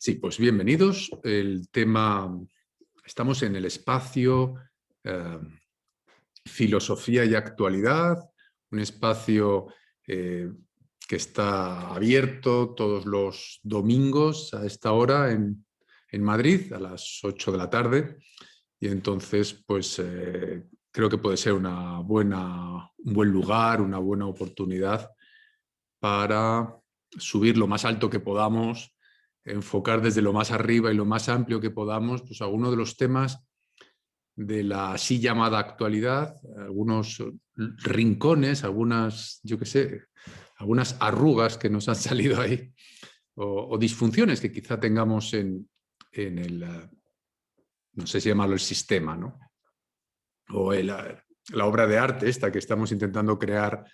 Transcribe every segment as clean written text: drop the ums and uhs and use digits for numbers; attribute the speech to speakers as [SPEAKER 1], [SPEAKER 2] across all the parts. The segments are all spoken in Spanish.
[SPEAKER 1] Sí, pues bienvenidos. El tema, estamos en el espacio Filosofía y Actualidad, un espacio que está abierto todos los domingos a esta hora en Madrid, a las 8 de la tarde. Y entonces, pues creo que puede ser un buen lugar, una buena oportunidad para subir lo más alto que podamos, enfocar desde lo más arriba y lo más amplio que podamos, pues algunos de los temas de la así llamada actualidad, algunos rincones, algunas, yo qué sé, algunas arrugas que nos han salido ahí, o disfunciones que quizá tengamos en el, no sé si llamarlo el sistema, ¿no? O la obra de arte esta que estamos intentando crear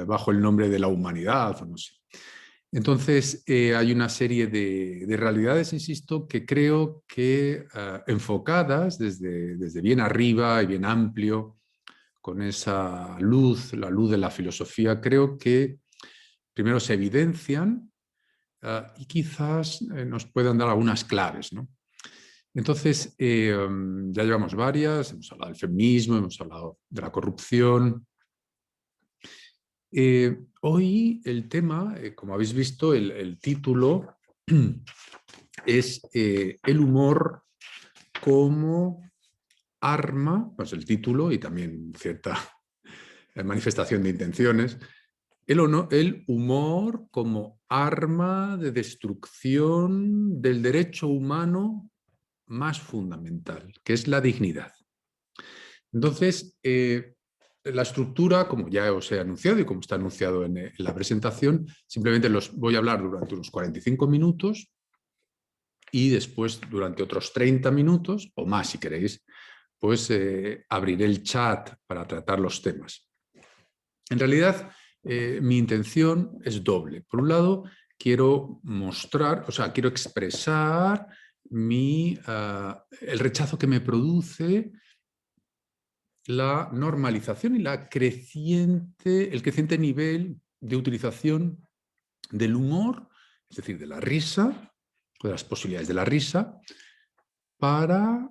[SPEAKER 1] bajo el nombre de la humanidad, o no sé. Entonces, hay una serie de realidades, insisto, que creo que enfocadas desde bien arriba y bien amplio, con esa luz, la luz de la filosofía, creo que primero se evidencian y quizás nos puedan dar algunas claves, ¿no? Entonces, ya llevamos varias, hemos hablado del feminismo, hemos hablado de la corrupción. Hoy el tema, como habéis visto, el título es el humor como arma, pues el título y también cierta manifestación de intenciones, el humor como arma de destrucción del derecho humano más fundamental, que es la dignidad. Entonces, la estructura, como ya os he anunciado y como está anunciado en la presentación, simplemente los voy a hablar durante unos 45 minutos y después durante otros 30 minutos, o más si queréis, pues abriré el chat para tratar los temas. En realidad, mi intención es doble. Por un lado, quiero mostrar, o sea, quiero expresar el rechazo que me produce la normalización y el creciente nivel de utilización del humor, es decir, de la risa, de las posibilidades de la risa, para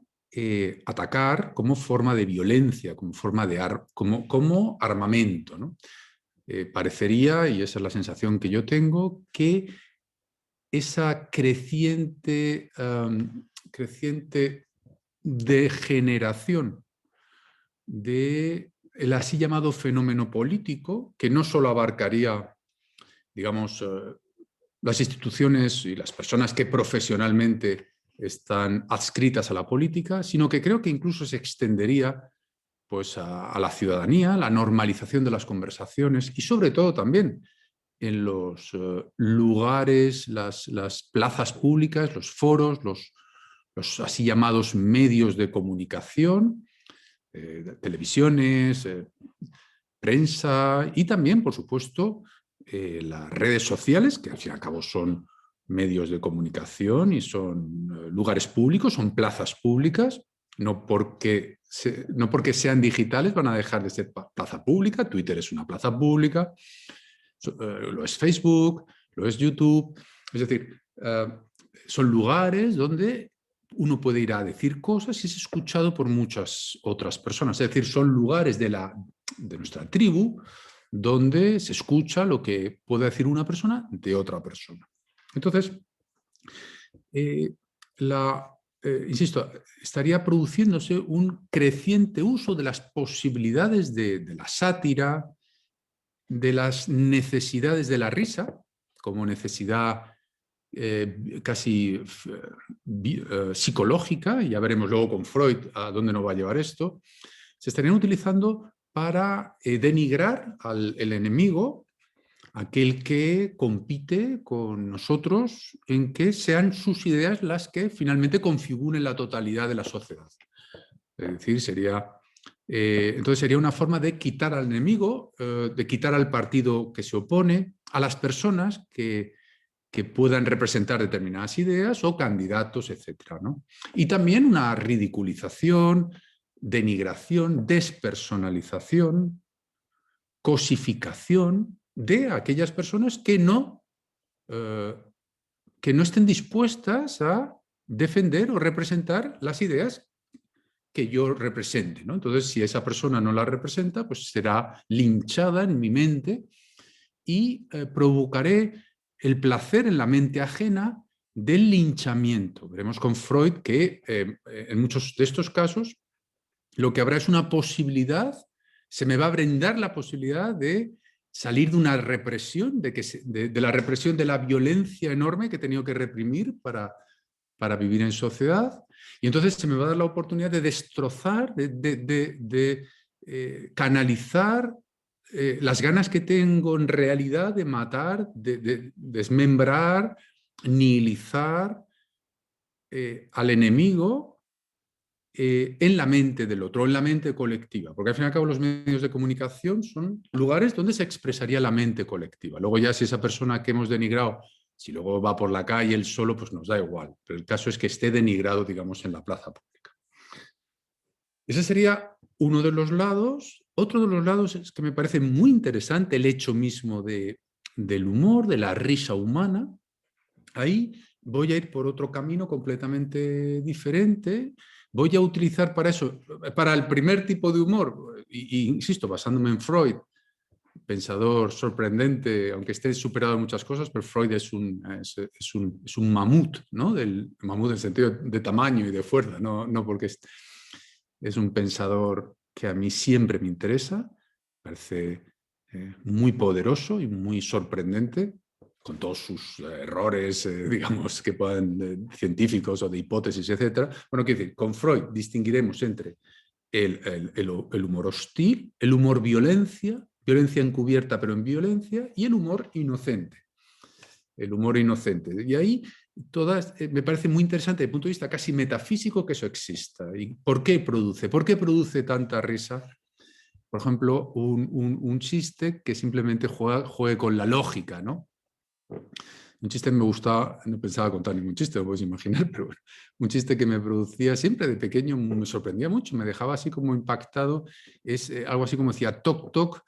[SPEAKER 1] atacar como forma de violencia, como forma de como armamento, ¿no? Parecería, y esa es la sensación que yo tengo, que esa creciente degeneración del así llamado fenómeno político, que no solo abarcaría, digamos, las instituciones y las personas que profesionalmente están adscritas a la política, sino que creo que incluso se extendería pues, a la ciudadanía, la normalización de las conversaciones y sobre todo también en los lugares, las plazas públicas, los foros, los así llamados medios de comunicación, televisiones, prensa y también, por supuesto, las redes sociales, que al fin y al cabo son medios de comunicación y son lugares públicos, son plazas públicas, no porque sean digitales van a dejar de ser plaza pública. Twitter es una plaza pública, lo es Facebook, lo es YouTube, es decir, son lugares donde uno puede ir a decir cosas y es escuchado por muchas otras personas. Es decir, son lugares de nuestra tribu donde se escucha lo que puede decir una persona de otra persona. Entonces, insisto, estaría produciéndose un creciente uso de las posibilidades de la sátira, de las necesidades de la risa, como necesidad casi psicológica, y ya veremos luego con Freud a dónde nos va a llevar esto, se estarían utilizando para denigrar el enemigo, aquel que compite con nosotros en que sean sus ideas las que finalmente configuren la totalidad de la sociedad. Es decir, entonces sería una forma de quitar al enemigo, de quitar al partido que se opone, a las personas que puedan representar determinadas ideas o candidatos, etc., ¿no? Y también una ridiculización, denigración, despersonalización, cosificación de aquellas personas que que no estén dispuestas a defender o representar las ideas que yo represente, ¿no? Entonces, si esa persona no la representa, pues será linchada en mi mente y provocaré el placer en la mente ajena del linchamiento. Veremos con Freud que en muchos de estos casos lo que habrá es una posibilidad, se me va a brindar la posibilidad de salir de una represión, de la represión de la violencia enorme que he tenido que reprimir para vivir en sociedad, y entonces se me va a dar la oportunidad de destrozar, de canalizar las ganas que tengo en realidad de matar, de desmembrar, nihilizar al enemigo en la mente del otro, en la mente colectiva, porque al fin y al cabo los medios de comunicación son lugares donde se expresaría la mente colectiva. Luego ya si esa persona que hemos denigrado, si luego va por la calle él solo, pues nos da igual, pero el caso es que esté denigrado, digamos, en la plaza pública. Ese sería uno de los lados. Otro de los lados es que me parece muy interesante el hecho mismo del humor, de la risa humana. Ahí voy a ir por otro camino completamente diferente. Voy a utilizar para eso, para el primer tipo de humor, y insisto, basándome en Freud, pensador sorprendente, aunque esté superado en muchas cosas, pero Freud es un mamut, ¿no? Del mamut en el sentido de tamaño y de fuerza, no porque es un pensador que a mí siempre me interesa, parece muy poderoso y muy sorprendente, con todos sus errores, digamos, que puedan, científicos o de hipótesis, etc. Bueno, quiero decir, con Freud distinguiremos entre el humor hostil, el humor violencia encubierta pero en violencia, y el humor inocente. El humor inocente. Y ahí todas, me parece muy interesante desde el punto de vista casi metafísico que eso exista. ¿Y por qué produce? ¿Por qué produce tanta risa? Por ejemplo, un chiste que simplemente juegue con la lógica, ¿no? Un chiste que me gustaba, no pensaba contar ningún chiste, lo podéis imaginar, pero bueno, un chiste que me producía siempre de pequeño, me sorprendía mucho, me dejaba así como impactado, es algo así como decía toc toc,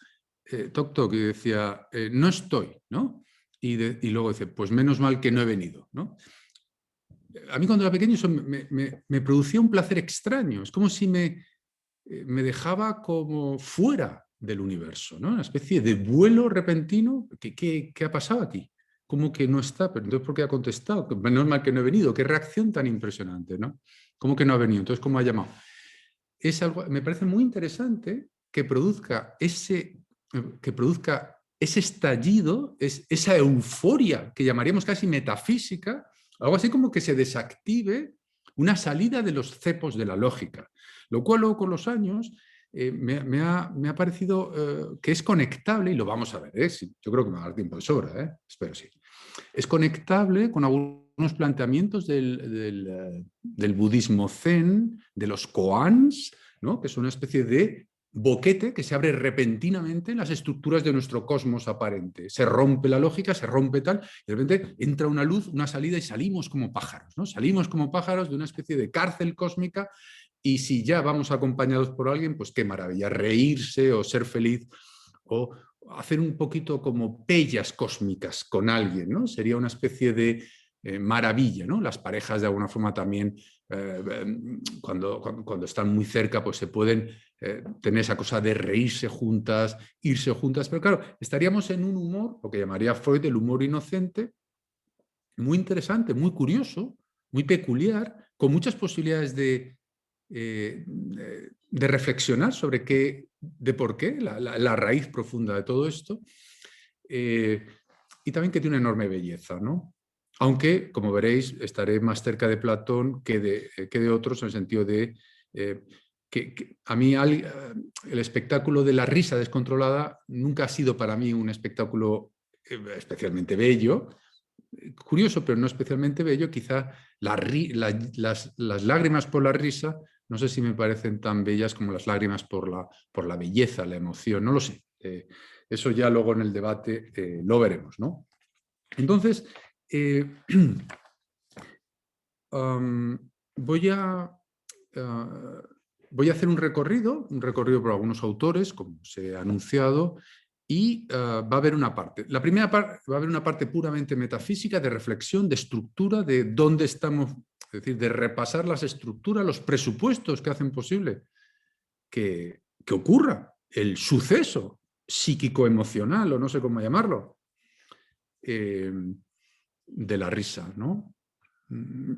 [SPEAKER 1] toc toc, y decía no estoy, ¿no? Y luego dice, pues menos mal que no he venido, ¿no? A mí cuando era pequeño eso me producía un placer extraño, es como si me dejaba como fuera del universo, ¿no? Una especie de vuelo repentino. ¿Qué ha pasado aquí? ¿Cómo que no está? Pero entonces, ¿por qué ha contestado? Menos mal que no he venido. Qué reacción tan impresionante, ¿no? ¿Cómo que no ha venido? Entonces, ¿cómo ha llamado? Es algo, me parece muy interesante que produzca ese estallido, esa euforia que llamaríamos casi metafísica, algo así como que se desactive una salida de los cepos de la lógica, lo cual luego con los años me ha parecido que es conectable, y lo vamos a ver, sí, yo creo que me va a dar tiempo de sobra, espero sí. Es conectable con algunos planteamientos del budismo zen, de los koans, ¿no? Que es una especie de boquete que se abre repentinamente en las estructuras de nuestro cosmos aparente. Se rompe la lógica, se rompe tal, y de repente entra una luz, una salida, y salimos como pájaros, ¿no? Salimos como pájaros de una especie de cárcel cósmica, y si ya vamos acompañados por alguien, pues qué maravilla, reírse o ser feliz o hacer un poquito como pellas cósmicas con alguien, ¿no? Sería una especie de maravilla, ¿no? Las parejas de alguna forma también cuando están muy cerca pues se pueden tener esa cosa de reírse juntas, irse juntas, pero claro, estaríamos en un humor, lo que llamaría Freud el humor inocente, muy interesante, muy curioso, muy peculiar, con muchas posibilidades de reflexionar sobre de por qué, la raíz profunda de todo esto, y también que tiene una enorme belleza, ¿no? Aunque, como veréis, estaré más cerca de Platón que de otros, en el sentido de que a mí el espectáculo de la risa descontrolada nunca ha sido para mí un espectáculo especialmente bello. Curioso, pero no especialmente bello. Quizá las lágrimas por la risa, no sé si me parecen tan bellas como las lágrimas por la belleza, la emoción, no lo sé. Eso ya luego en el debate lo veremos, ¿no? Entonces, voy a hacer un recorrido por algunos autores, como os he anunciado, y va a haber una parte. La primera parte va a haber una parte puramente metafísica, de reflexión, de estructura, de dónde estamos, es decir, de repasar las estructuras, los presupuestos que hacen posible que ocurra el suceso psíquico-emocional, o no sé cómo llamarlo, de la risa, ¿no?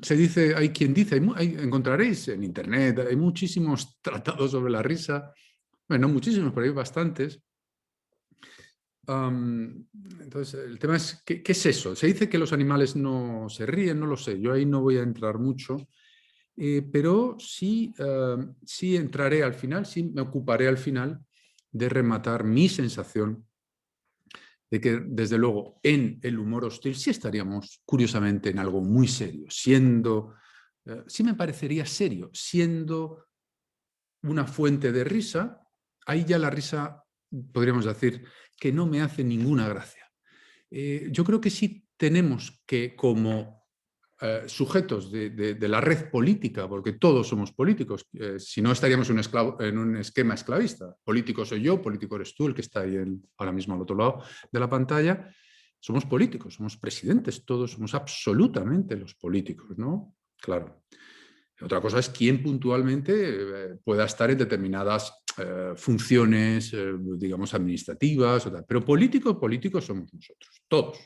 [SPEAKER 1] Se dice, hay quien dice, encontraréis en internet, hay muchísimos tratados sobre la risa, bueno, no muchísimos, pero hay bastantes. Entonces, el tema es, ¿qué es eso? Se dice que los animales no se ríen, no lo sé, yo ahí no voy a entrar mucho, pero sí, sí entraré al final, sí me ocuparé al final de rematar mi sensación de que, desde luego, en el humor hostil sí estaríamos, curiosamente, en algo muy serio, siendo, sí me parecería serio, siendo una fuente de risa. Ahí ya la risa, podríamos decir, que no me hace ninguna gracia. Yo creo que sí tenemos que, como sujetos de la red política, porque todos somos políticos, si no estaríamos en un esquema esclavista. Político soy yo, político eres tú, el que está ahí ahora mismo al otro lado de la pantalla. Somos políticos, somos presidentes, todos somos absolutamente los políticos, ¿no? Claro. Otra cosa es quién puntualmente pueda estar en determinadas funciones, digamos, administrativas, pero políticos somos nosotros, todos.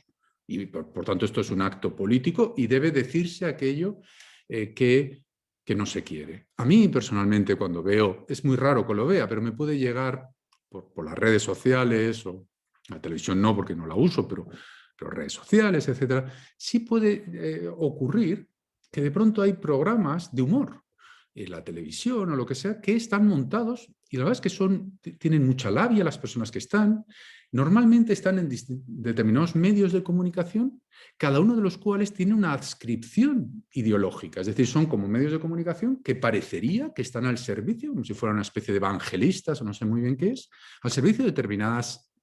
[SPEAKER 1] Y por tanto esto es un acto político y debe decirse aquello que no se quiere. A mí personalmente, cuando veo, es muy raro que lo vea, pero me puede llegar por las redes sociales, o la televisión no, porque no la uso, pero redes sociales, etcétera, sí puede ocurrir que de pronto hay programas de humor en la televisión o lo que sea que están montados, y la verdad es que tienen mucha labia las personas que están. Normalmente están en determinados medios de comunicación, cada uno de los cuales tiene una adscripción ideológica, es decir, son como medios de comunicación que parecería que están al servicio, como si fueran una especie de evangelistas, o no sé muy bien qué es, al servicio de determinadas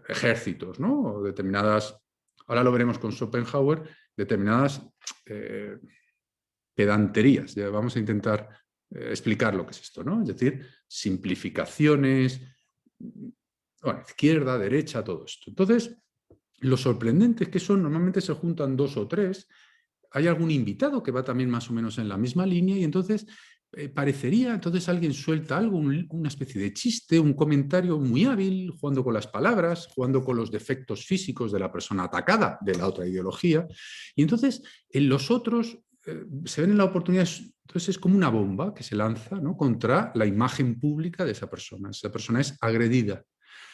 [SPEAKER 1] ejércitos, ¿no? O determinadas, ahora lo veremos con Schopenhauer, determinadas pedanterías. Ya vamos a intentar explicar lo que es esto, ¿no? Es decir, simplificaciones, bueno, izquierda, derecha, todo esto. Entonces, lo sorprendente es que normalmente se juntan dos o tres, hay algún invitado que va también más o menos en la misma línea, y entonces parecería, entonces alguien suelta algo, una especie de chiste, un comentario muy hábil, jugando con las palabras, jugando con los defectos físicos de la persona atacada de la otra ideología, y entonces en los otros se ven en la oportunidad. Entonces es como una bomba que se lanza, ¿no?, contra la imagen pública de esa persona. Esa persona es agredida.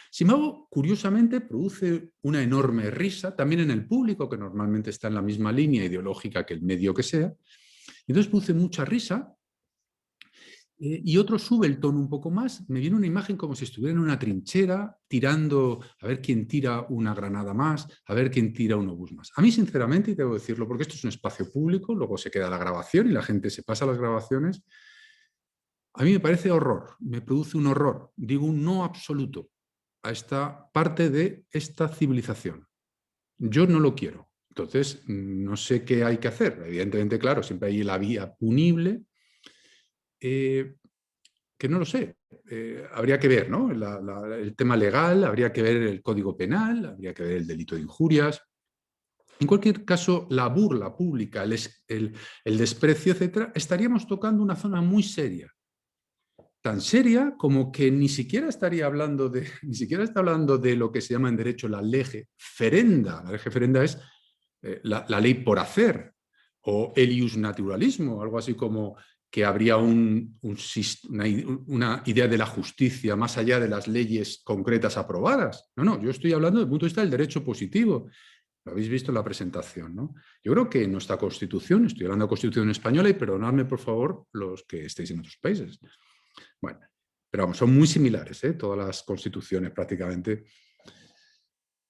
[SPEAKER 1] Sin embargo, curiosamente, produce una enorme risa también en el público, que normalmente está en la misma línea ideológica que el medio que sea. Entonces produce mucha risa, y otro sube el tono un poco más. Me viene una imagen como si estuviera en una trinchera, tirando, a ver quién tira una granada más, a ver quién tira un obús más. A mí, sinceramente, y debo decirlo, porque esto es un espacio público, luego se queda la grabación y la gente se pasa las grabaciones, a mí me parece horror, me produce un horror, digo un no absoluto a esta parte de esta civilización. Yo no lo quiero. Entonces, no sé qué hay que hacer. Evidentemente, claro, siempre hay la vía punible, que no lo sé. Habría que ver, ¿no?, el tema legal, habría que ver el código penal, habría que ver el delito de injurias. En cualquier caso, la burla pública, el desprecio, etcétera, estaríamos tocando una zona muy seria. Tan seria como que ni siquiera estaría hablando de, ni siquiera está hablando de lo que se llama en derecho la lege ferenda. La lege ferenda es la ley por hacer, o el iusnaturalismo, algo así como que habría una idea de la justicia más allá de las leyes concretas aprobadas. No, yo estoy hablando desde el punto de vista del derecho positivo. Lo habéis visto en la presentación, ¿no? Yo creo que en nuestra Constitución, estoy hablando de Constitución española, y perdonadme por favor los que estéis en otros países. Bueno, pero vamos, son muy similares, todas las constituciones prácticamente.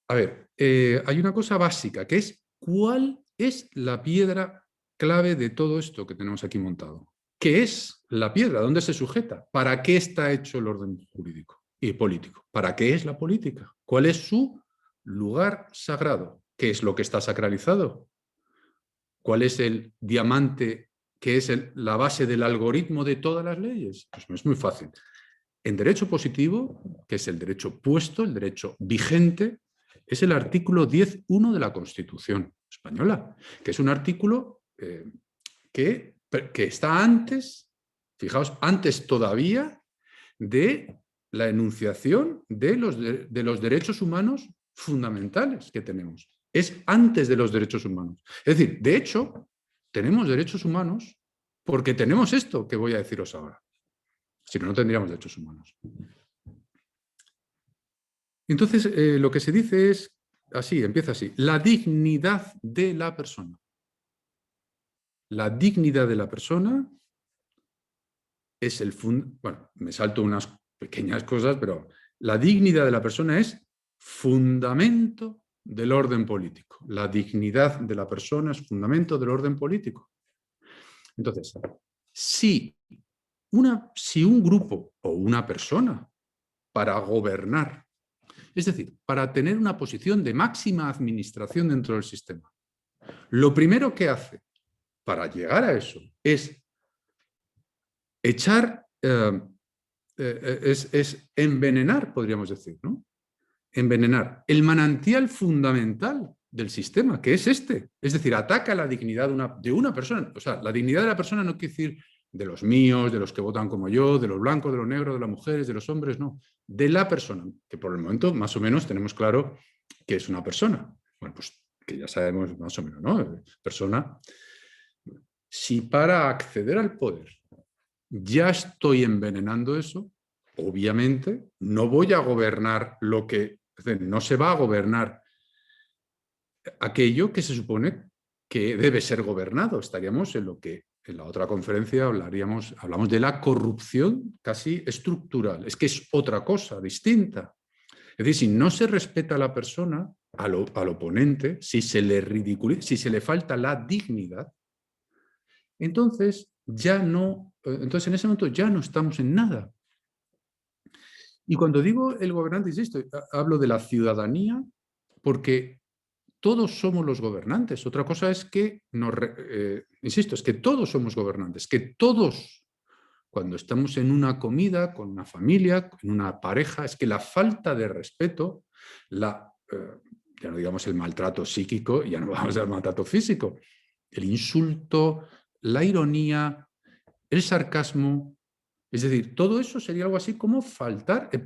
[SPEAKER 1] A ver, hay una cosa básica, que es ¿cuál es la piedra clave de todo esto que tenemos aquí montado? ¿Qué es la piedra? ¿Dónde se sujeta? ¿Para qué está hecho el orden jurídico y político? ¿Para qué es la política? ¿Cuál es su lugar sagrado? ¿Qué es lo que está sacralizado? ¿Cuál es el diamante que es la base del algoritmo de todas las leyes? Pues no es muy fácil. en derecho positivo, que es el derecho puesto, el derecho vigente, es el artículo 10.1 de la Constitución española, que es un artículo que está antes, fijaos, antes todavía de la enunciación de los derechos humanos fundamentales que tenemos. Es antes de los derechos humanos. Es decir, de hecho, tenemos derechos humanos porque tenemos esto que voy a deciros ahora. Si no, no tendríamos derechos humanos. Entonces, lo que se dice es así, empieza así: la dignidad de la persona. La dignidad de la persona es el bueno, me salto unas pequeñas cosas, pero la dignidad de la persona es fundamento del orden político. La dignidad de la persona es fundamento del orden político. Entonces, si un grupo o una persona, para gobernar, es decir, para tener una posición de máxima administración dentro del sistema, lo primero que hace para llegar a eso es echar, es envenenar, podríamos decir, ¿no? Envenenar el manantial fundamental del sistema, que es este. Es decir, ataca la dignidad de una persona. O sea, la dignidad de la persona no quiere decir de los míos, de los que votan como yo, de los blancos, de los negros, de las mujeres, de los hombres, no. De la persona, que por el momento más o menos tenemos claro que es una persona. Bueno, pues que ya sabemos más o menos, ¿no? Persona. Si para acceder al poder ya estoy envenenando eso, obviamente no voy a gobernar lo que... Es decir, no se va a gobernar aquello que se supone que debe ser gobernado. Estaríamos en lo que en la otra conferencia hablamos de la corrupción casi estructural. Es que es otra cosa, distinta. Es decir, si no se respeta a la persona, al oponente, si se le ridiculiza, si se le falta la dignidad, entonces en ese momento ya no estamos en nada. Y cuando digo el gobernante, insisto, hablo de la ciudadanía, porque todos somos los gobernantes. Otra cosa es que, insisto, es que todos somos gobernantes, que todos, cuando estamos en una comida, con una familia, en una pareja, es que la falta de respeto, ya no digamos el maltrato psíquico, ya no vamos al maltrato físico, el insulto, la ironía, el sarcasmo, es decir, todo eso sería algo así como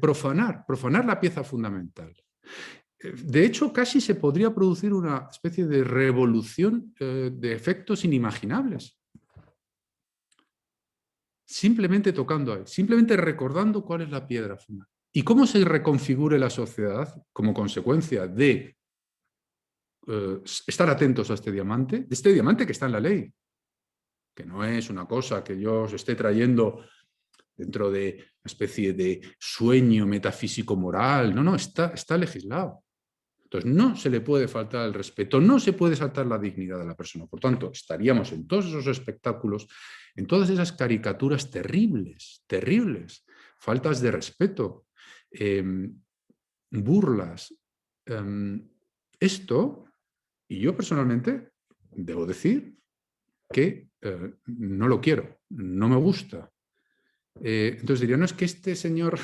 [SPEAKER 1] profanar la pieza fundamental. De hecho, casi se podría producir una especie de revolución de efectos inimaginables. Simplemente tocando ahí, simplemente recordando cuál es la piedra fundamental. ¿Y cómo se reconfigure la sociedad como consecuencia de estar atentos a este diamante? De este diamante que está en la ley, que no es una cosa que yo os esté trayendo dentro de una especie de sueño metafísico moral. No, está legislado. Entonces no se le puede faltar el respeto, no se puede saltar la dignidad de la persona. Por tanto, estaríamos en todos esos espectáculos, en todas esas caricaturas terribles, terribles, faltas de respeto, burlas. Esto, y yo personalmente debo decir que no lo quiero, no me gusta. Entonces diría, no, es que este señor,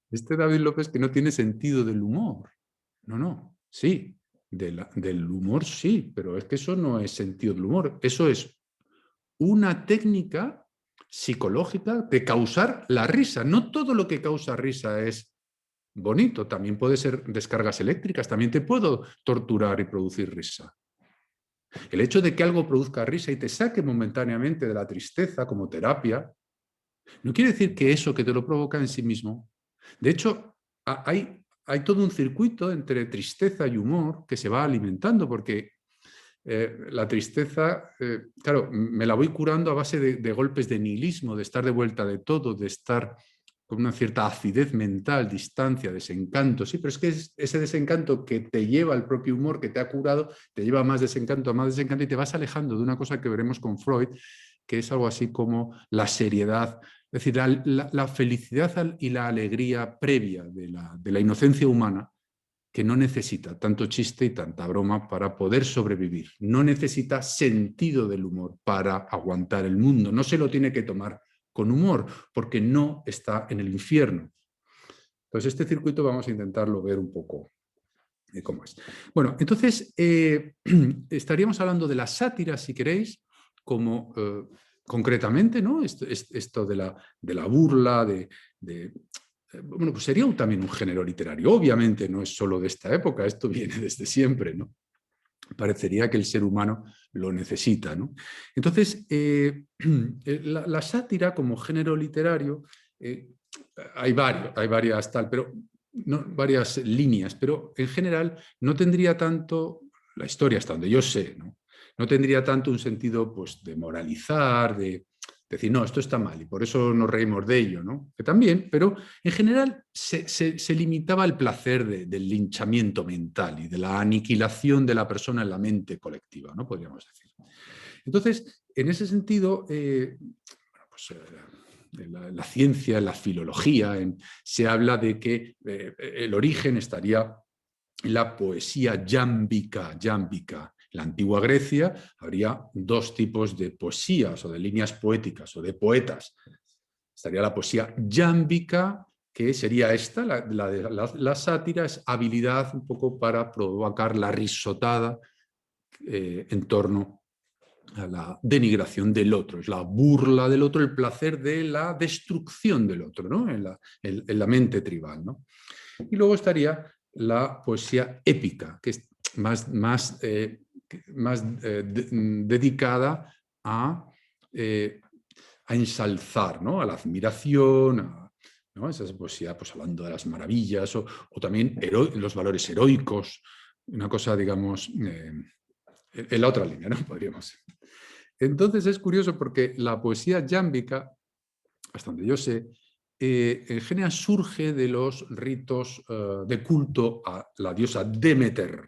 [SPEAKER 1] este David López, que no tiene sentido del humor. No, sí, del humor sí, pero es que eso no es sentido del humor, eso es una técnica psicológica de causar la risa. No todo lo que causa risa es bonito, también puede ser descargas eléctricas, también te puedo torturar y producir risa. El hecho de que algo produzca risa y te saque momentáneamente de la tristeza como terapia, no quiere decir que eso que te lo provoca en sí mismo. De hecho, hay todo un circuito entre tristeza y humor que se va alimentando, porque la tristeza, claro, me la voy curando a base de golpes de nihilismo, de estar de vuelta de todo, de estar con una cierta acidez mental, distancia, desencanto. Sí, pero es que ese desencanto que te lleva al propio humor que te ha curado, te lleva a más desencanto y te vas alejando de una cosa que veremos con Freud, que es algo así como la seriedad. Es decir, la felicidad y la alegría previa de la inocencia humana, que no necesita tanto chiste y tanta broma para poder sobrevivir. No necesita sentido del humor para aguantar el mundo. No se lo tiene que tomar con humor, porque no está en el infierno. Entonces este circuito vamos a intentarlo ver un poco cómo es. Bueno, entonces estaríamos hablando de la sátira, si queréis, como concretamente, ¿no? Esto de la burla, bueno, pues sería también un género literario. Obviamente no es solo de esta época, esto viene desde siempre, ¿no? Parecería que el ser humano lo necesita, ¿no? Entonces, la sátira como género literario, hay varias tal, pero no, varias líneas, pero en general no tendría tanto, la historia hasta donde yo sé, no tendría tanto un sentido pues, de moralizar, de decir, no, esto está mal y por eso nos reímos de ello, ¿no? Que también, pero en general se limitaba al placer del linchamiento mental y de la aniquilación de la persona en la mente colectiva, ¿no? Podríamos decir. Entonces, en ese sentido, pues, en la ciencia, en la filología, se habla de que el origen estaría en la poesía yámbica. En la antigua Grecia habría dos tipos de poesías o de líneas poéticas o de poetas. Estaría la poesía yámbica, que sería esta, la sátira es habilidad un poco para provocar la risotada en torno a la denigración del otro, es la burla del otro, el placer de la destrucción del otro, ¿no? en la mente tribal, ¿no? Y luego estaría la poesía épica, que es más dedicada a ensalzar, ¿no? A la admiración, ¿no? Esa es poesía pues, hablando de las maravillas o también los valores heroicos, una cosa, digamos, en la otra línea, ¿no? Podríamos. Entonces es curioso porque la poesía yámbica, hasta donde yo sé, en general surge de los ritos de culto a la diosa Demeter,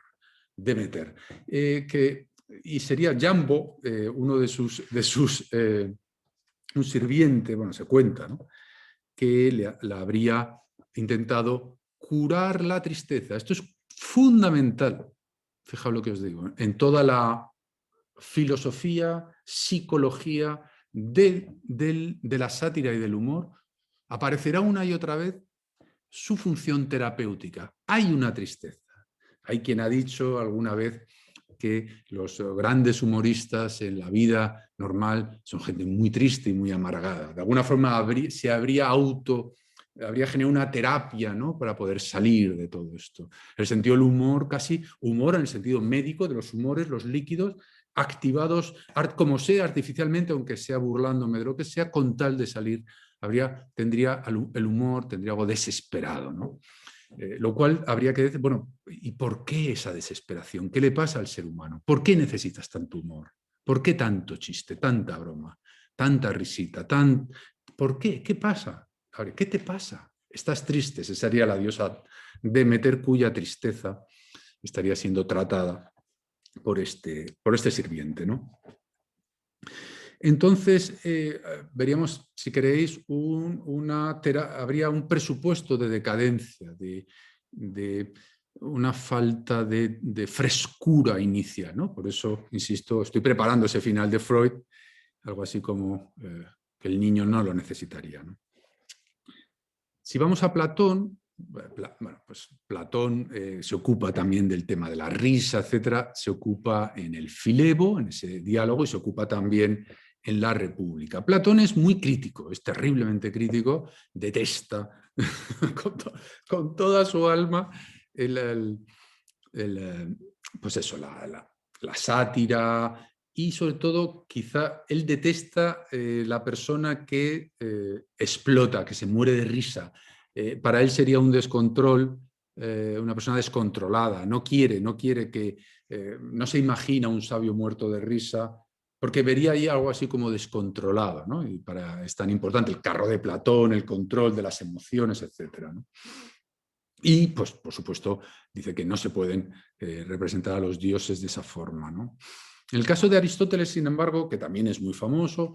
[SPEAKER 1] y sería Jambo, uno de sus un sirviente, bueno, se cuenta, ¿no? Que la habría intentado curar la tristeza. Esto es fundamental, fijaos lo que os digo, en toda la filosofía, psicología de la sátira y del humor, aparecerá una y otra vez su función terapéutica. Hay una tristeza. Hay quien ha dicho alguna vez que los grandes humoristas en la vida normal son gente muy triste y muy amargada. De alguna forma habría generado una terapia, ¿no? Para poder salir de todo esto. El sentido del humor, casi humor en el sentido médico de los humores, los líquidos, activados como sea artificialmente, aunque sea burlándome de lo que sea, con tal de salir. Tendría el humor, tendría algo desesperado, ¿no? Lo cual habría que decir, bueno, ¿y por qué esa desesperación? ¿Qué le pasa al ser humano? ¿Por qué necesitas tanto humor? ¿Por qué tanto chiste, tanta broma, tanta risita? ¿Por qué? ¿Qué pasa? ¿Qué te pasa? Estás triste, esa sería la diosa Demeter, cuya tristeza estaría siendo tratada por este sirviente, ¿no? Entonces, veríamos, si queréis, habría un presupuesto de decadencia, de una falta de frescura inicial, ¿no? Por eso, insisto, estoy preparando ese final de Freud, algo así como que el niño no lo necesitaría, ¿no? Si vamos a Platón, bueno, pues Platón se ocupa también del tema de la risa, etcétera, se ocupa en el Filebo, en ese diálogo, y se ocupa también en la República. Platón es muy crítico, es terriblemente crítico, detesta con toda su alma pues eso, la sátira y sobre todo quizá él detesta la persona que explota, que se muere de risa. Para él sería un descontrol, una persona descontrolada, no quiere que, no se imagina un sabio muerto de risa, porque vería ahí algo así como descontrolado, ¿no? Y es tan importante el carro de Platón, el control de las emociones, etcétera, ¿no? Y, pues, por supuesto, dice que no se pueden representar a los dioses de esa forma, ¿no? En el caso de Aristóteles, sin embargo, que también es muy famoso,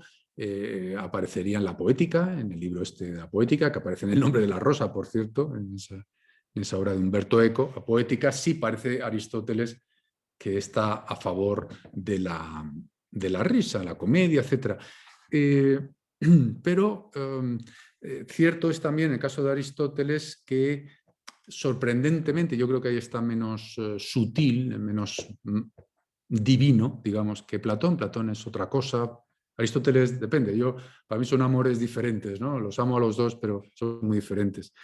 [SPEAKER 1] aparecería en la Poética, en el libro este de la Poética, que aparece en el nombre de la rosa, por cierto, en esa obra de Humberto Eco, la Poética, sí parece Aristóteles que está a favor de la risa, la comedia, etc. Pero cierto es también en el caso de Aristóteles que sorprendentemente, yo creo que ahí está menos sutil, menos divino, digamos, que Platón. Platón es otra cosa. Aristóteles depende. Para mí son amores diferentes, ¿no? Los amo a los dos, pero son muy diferentes.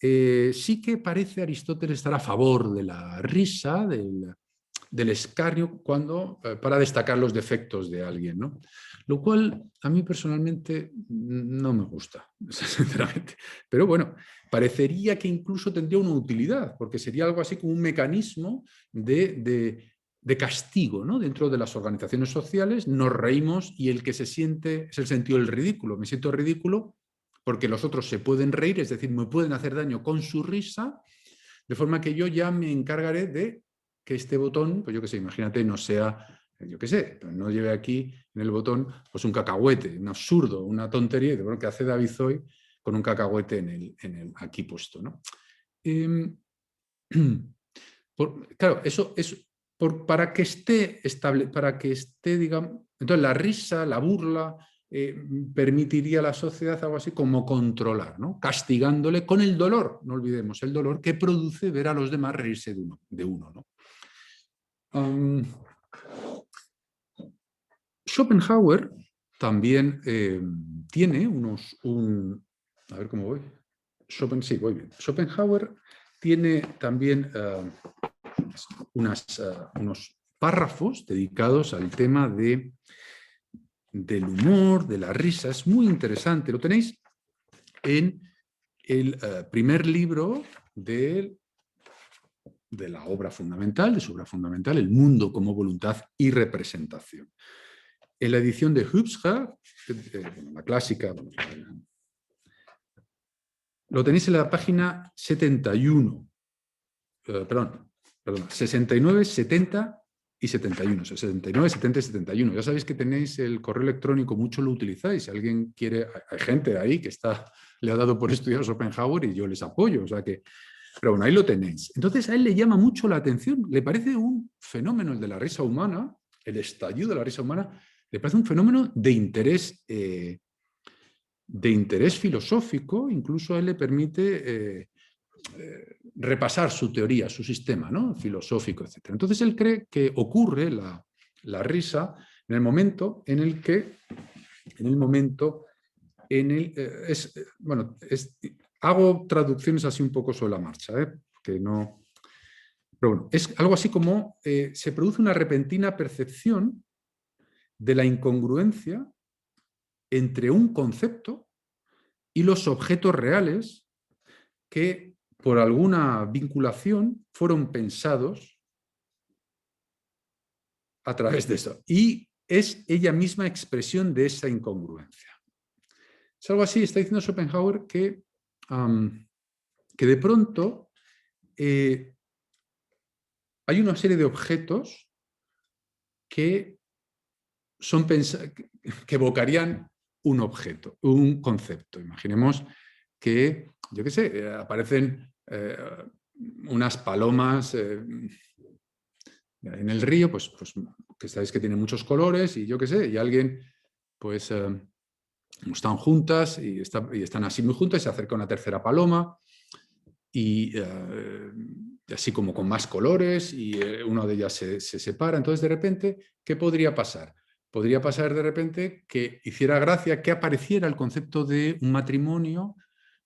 [SPEAKER 1] Sí que parece Aristóteles estar a favor de la risa, del escarnio, para destacar los defectos de alguien, ¿no? Lo cual a mí personalmente no me gusta, sinceramente. Pero bueno, parecería que incluso tendría una utilidad, porque sería algo así como un mecanismo de castigo, ¿no? Dentro de las organizaciones sociales nos reímos y el que se siente es el sentido del ridículo. Me siento ridículo porque los otros se pueden reír, es decir, me pueden hacer daño con su risa, de forma que yo ya me encargaré de que este botón, pues yo qué sé, imagínate, no sea, yo qué sé, no lleve aquí en el botón pues un cacahuete, un absurdo, una tontería, de lo que hace David Zoy con un cacahuete aquí puesto, ¿no? Claro, eso es para que esté estable, para que esté, digamos, entonces la risa, la burla, permitiría a la sociedad algo así como controlar, ¿no? Castigándole con el dolor, no olvidemos el dolor que produce ver a los demás reírse de uno, ¿no? Schopenhauer también tiene a ver cómo voy. Sí, voy bien. Schopenhauer tiene también unos párrafos dedicados al tema del humor, de la risa. Es muy interesante. Lo tenéis en el primer libro de la obra fundamental, de su obra fundamental, El mundo como voluntad y representación. En la edición de Hübscher, la clásica, lo tenéis en la página 71, perdón, 69, 70 y 71, 69, 70 y 71. Ya sabéis que tenéis el correo electrónico, mucho lo utilizáis. Si alguien quiere, hay gente ahí que le ha dado por estudiar Schopenhauer y yo les apoyo. O sea que, pero bueno, ahí lo tenéis. Entonces a él le llama mucho la atención, le parece un fenómeno el de la risa humana, el estallido de la risa humana, le parece un fenómeno de interés filosófico, incluso a él le permite repasar su teoría, su sistema, ¿no? Filosófico, etc. Entonces él cree que ocurre la risa en el momento en el que, hago traducciones así un poco sobre la marcha, que no, pero bueno, es algo así como se produce una repentina percepción de la incongruencia entre un concepto y los objetos reales que por alguna vinculación fueron pensados a través de eso. Y es ella misma expresión de esa incongruencia. Es algo así, está diciendo Schopenhauer que de pronto hay una serie de objetos que evocarían un objeto, un concepto. Imaginemos que, yo qué sé, aparecen unas palomas en el río, pues que sabéis que tienen muchos colores y yo qué sé, y alguien pues están juntas y están así muy juntas y se acerca una tercera paloma y así como con más colores y una de ellas se separa. Entonces de repente, ¿qué podría pasar? Podría pasar de repente que hiciera gracia que apareciera el concepto de un matrimonio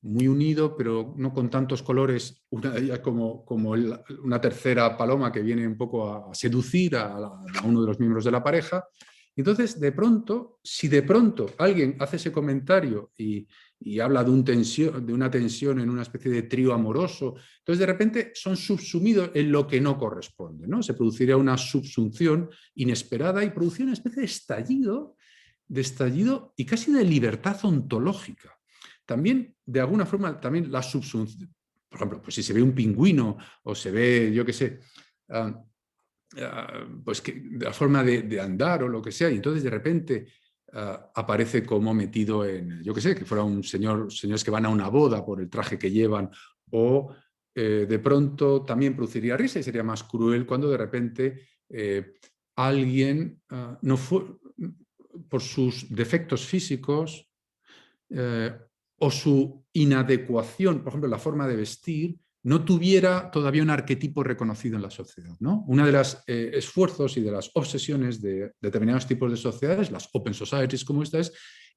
[SPEAKER 1] muy unido, pero no con tantos colores, una de ellas como una tercera paloma que viene un poco a seducir a uno de los miembros de la pareja. Entonces, de pronto, si de pronto alguien hace ese comentario y habla de una tensión en una especie de trío amoroso, entonces de repente son subsumidos en lo que no corresponde, ¿no? Se produciría una subsunción inesperada y produciría una especie de estallido y casi de libertad ontológica. También, de alguna forma, también la subsunción, por ejemplo, pues si se ve un pingüino o se ve, yo qué sé, pues de la forma de andar o lo que sea, y entonces de repente aparece como metido en, yo qué sé, que fuera señores que van a una boda por el traje que llevan, o de pronto también produciría risa y sería más cruel cuando de repente alguien no fue, por sus defectos físicos, o su inadecuación, por ejemplo, la forma de vestir, no tuviera todavía un arquetipo reconocido en la sociedad, ¿no? Uno de los esfuerzos y de las obsesiones de determinados tipos de sociedades, las open societies como esta, es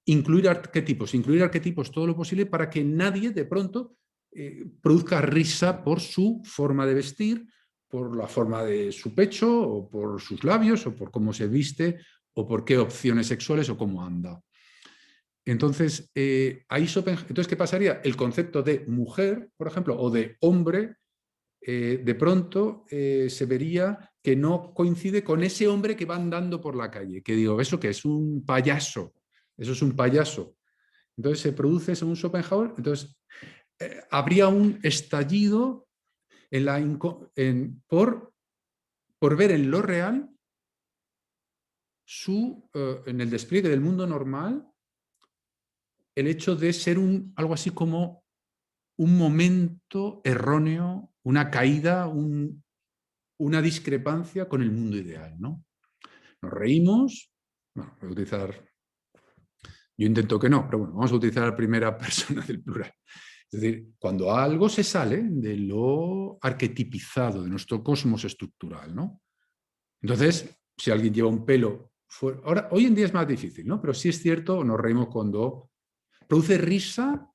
[SPEAKER 1] incluir arquetipos todo lo posible para que nadie de pronto produzca risa por su forma de vestir, por la forma de su pecho, o por sus labios, o por cómo se viste, o por qué opciones sexuales, o cómo anda. Entonces, entonces, ¿qué pasaría? El concepto de mujer, por ejemplo, o de hombre, de pronto se vería que no coincide con ese hombre que va andando por la calle, que digo, ¿eso qué es? Un payaso, eso es un payaso. Entonces se produce, según Schopenhauer, entonces habría un estallido por ver en lo real en el despliegue del mundo normal, el hecho de ser algo así como un momento erróneo, una caída, una discrepancia con el mundo ideal, ¿no? Nos reímos, bueno, voy a utilizar, yo intento que no, pero bueno, vamos a utilizar la primera persona del plural. Es decir, cuando algo se sale de lo arquetipizado, de nuestro cosmos estructural, ¿no? Entonces, si alguien lleva un pelo fuera, ahora, hoy en día es más difícil, ¿no? Pero sí es cierto, nos reímos cuando produce risa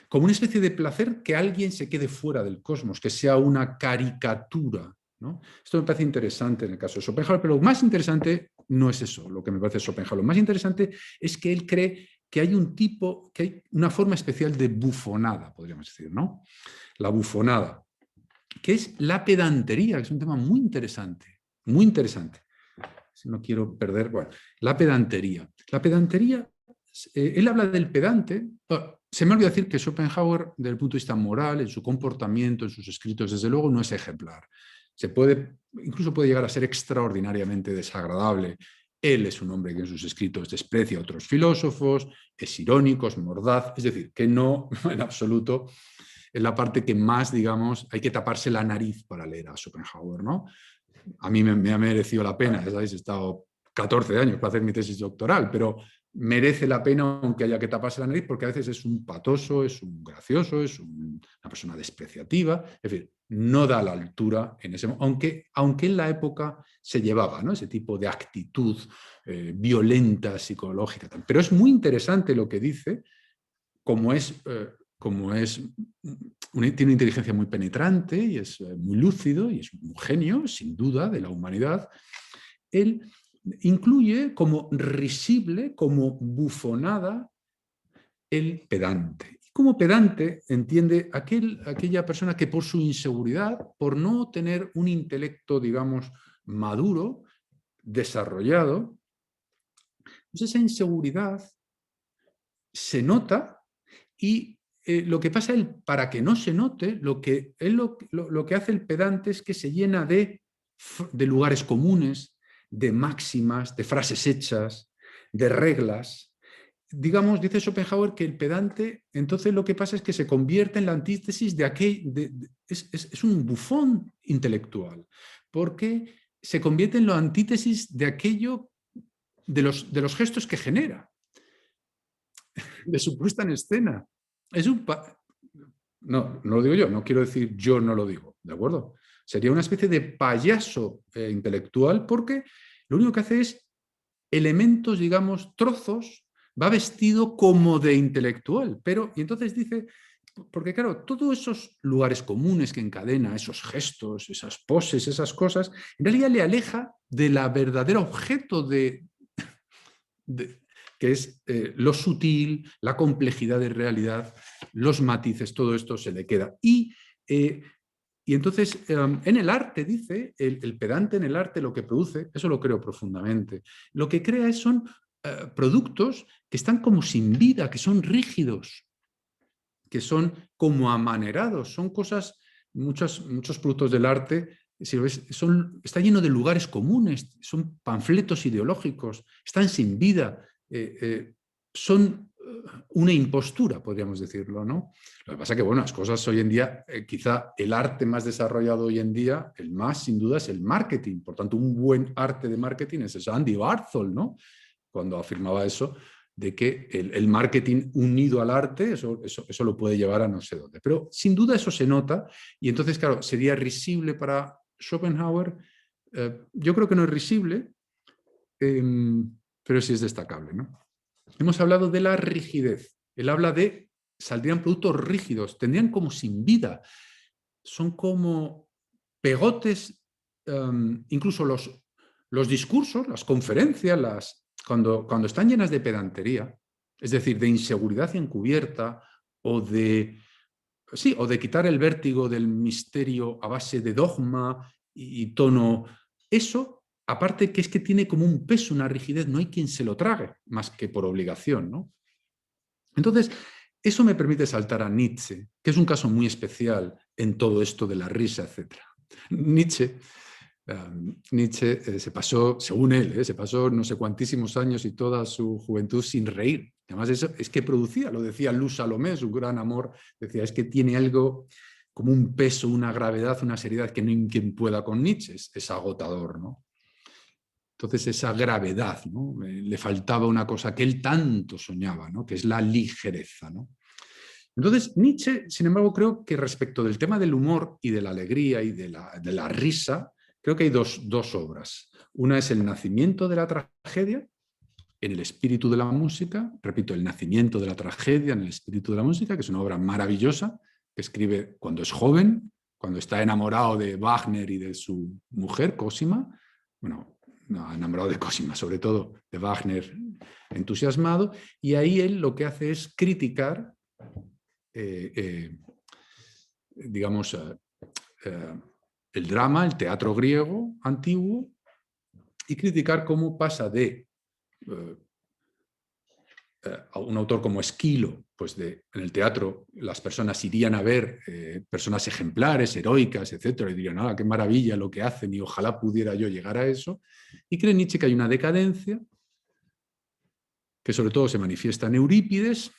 [SPEAKER 1] como una especie de placer que alguien se quede fuera del cosmos, que sea una caricatura, ¿no? Esto me parece interesante en el caso de Schopenhauer, pero lo más interesante no es eso, lo que me parece Schopenhauer. Lo más interesante es que él cree que hay que hay una forma especial de bufonada, podríamos decir, ¿no? La bufonada, que es la pedantería, que es un tema muy interesante, muy interesante. Si no quiero perder, bueno, la pedantería. La pedantería, él habla del pedante. Se me olvidó decir que Schopenhauer, desde el punto de vista moral, en su comportamiento, en sus escritos, desde luego no es ejemplar. Incluso puede llegar a ser extraordinariamente desagradable. Él es un hombre que en sus escritos desprecia a otros filósofos, es irónico, es mordaz, es decir, que no en absoluto es la parte que más, digamos, hay que taparse la nariz para leer a Schopenhauer, ¿no? A mí me ha merecido la pena, ¿sabéis? He estado 14 años para hacer mi tesis doctoral, pero merece la pena aunque haya que taparse la nariz, porque a veces es un patoso, es un gracioso, es una persona despreciativa, es decir, no da la altura en ese momento, aunque en la época se llevaba, ¿no? Ese tipo de actitud violenta, psicológica. Pero es muy interesante lo que dice, como es tiene una inteligencia muy penetrante y es muy lúcido y es un genio, sin duda, de la humanidad. Él incluye como risible, como bufonada, el pedante. Y como pedante entiende aquella persona que por su inseguridad, por no tener un intelecto, digamos, maduro, desarrollado, pues esa inseguridad se nota y lo que pasa él, para que no se note, lo que hace el pedante es que se llena de lugares comunes, de máximas, de frases hechas, de reglas. Digamos, dice Schopenhauer que el pedante, entonces lo que pasa es que se convierte en la antítesis de es un bufón intelectual, porque se convierte en la antítesis de aquello, de los gestos que genera, de su puesta en escena. No lo digo yo, no quiero decir yo no lo digo, ¿de acuerdo? Sería una especie de payaso intelectual, porque lo único que hace es elementos, digamos, trozos, va vestido como de intelectual, y entonces dice, porque claro, todos esos lugares comunes que encadena, esos gestos, esas poses, esas cosas, en realidad le aleja de la verdadera objeto que es lo sutil, la complejidad de realidad, los matices, todo esto se le queda. Y entonces, en el arte, dice, el pedante en el arte lo que produce, eso lo creo profundamente, lo que crea son productos que están como sin vida, que son rígidos, que son como amanerados, son cosas, muchos productos del arte, si lo ves, está lleno de lugares comunes, son panfletos ideológicos, están sin vida, son una impostura, podríamos decirlo, ¿no? Lo que pasa es que, bueno, las cosas hoy en día, quizá el arte más desarrollado hoy en día, el más sin duda es el marketing. Por tanto, un buen arte de marketing es eso. Andy Warhol, ¿no? Cuando afirmaba eso, de que el marketing unido al arte, eso lo puede llevar a no sé dónde. Pero sin duda eso se nota, y entonces, claro, sería risible para Schopenhauer. Yo creo que no es risible, pero sí es destacable, ¿no? Hemos hablado de la rigidez. Él habla de, saldrían productos rígidos, tendrían como sin vida. Son como pegotes, incluso los discursos, las conferencias, cuando están llenas de pedantería, es decir, de inseguridad encubierta o o de quitar el vértigo del misterio a base de dogma y tono, eso, aparte que es que tiene como un peso, una rigidez, no hay quien se lo trague, más que por obligación, ¿no? Entonces, eso me permite saltar a Nietzsche, que es un caso muy especial en todo esto de la risa, etc. Nietzsche se pasó, según él, se pasó no sé cuantísimos años y toda su juventud sin reír. Además, eso es que producía, lo decía Luz Salomé, su gran amor, decía, es que tiene algo como un peso, una gravedad, una seriedad que no hay quien pueda con Nietzsche, es agotador, ¿no? Entonces esa gravedad, ¿no? Le faltaba una cosa que él tanto soñaba, ¿no? Que es la ligereza, ¿no? Entonces Nietzsche, sin embargo, creo que respecto del tema del humor y de la alegría y de la risa, creo que hay dos obras. Una es El nacimiento de la tragedia, en el espíritu de la música, repito, El nacimiento de la tragedia en el espíritu de la música, que es una obra maravillosa, que escribe cuando es joven, cuando está enamorado de Wagner y de su mujer, Cosima, bueno, no, enamorado de Cosima, sobre todo de Wagner, entusiasmado, y ahí él lo que hace es criticar, digamos, el drama, el teatro griego antiguo, y criticar cómo pasa de a un autor como Esquilo, pues en el teatro las personas irían a ver personas ejemplares, heroicas, etcétera, y dirían, ah, qué maravilla lo que hacen y ojalá pudiera yo llegar a eso. Y cree Nietzsche que hay una decadencia que sobre todo se manifiesta en Eurípides,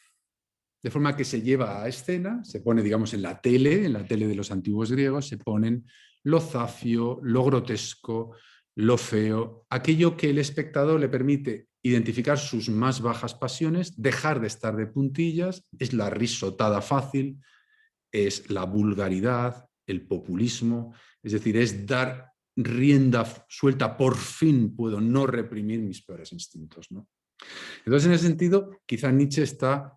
[SPEAKER 1] de forma que se lleva a escena, se pone, digamos, en la tele de los antiguos griegos, se ponen lo zafio, lo grotesco, lo feo, aquello que el espectador le permite identificar sus más bajas pasiones, dejar de estar de puntillas, es la risotada fácil, es la vulgaridad, el populismo, es decir, es dar rienda suelta, por fin puedo no reprimir mis peores instintos, ¿no? Entonces, en ese sentido, quizá Nietzsche está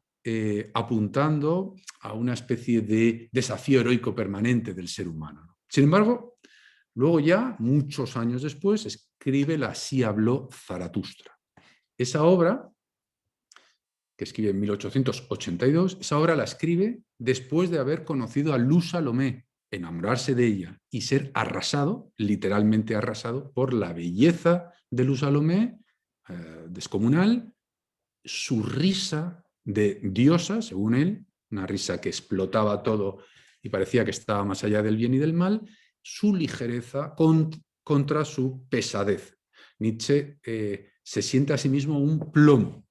[SPEAKER 1] apuntando a una especie de desafío heroico permanente del ser humano, ¿no? Sin embargo, luego ya, muchos años después, escribe la Así habló Zaratustra. Esa obra, que escribe en 1882, esa obra la escribe después de haber conocido a Luz Salomé, enamorarse de ella y ser arrasado, literalmente arrasado, por la belleza de Luz Salomé, descomunal, su risa de diosa, según él, una risa que explotaba todo y parecía que estaba más allá del bien y del mal, su ligereza contra su pesadez. Nietzsche se siente a sí mismo un plomo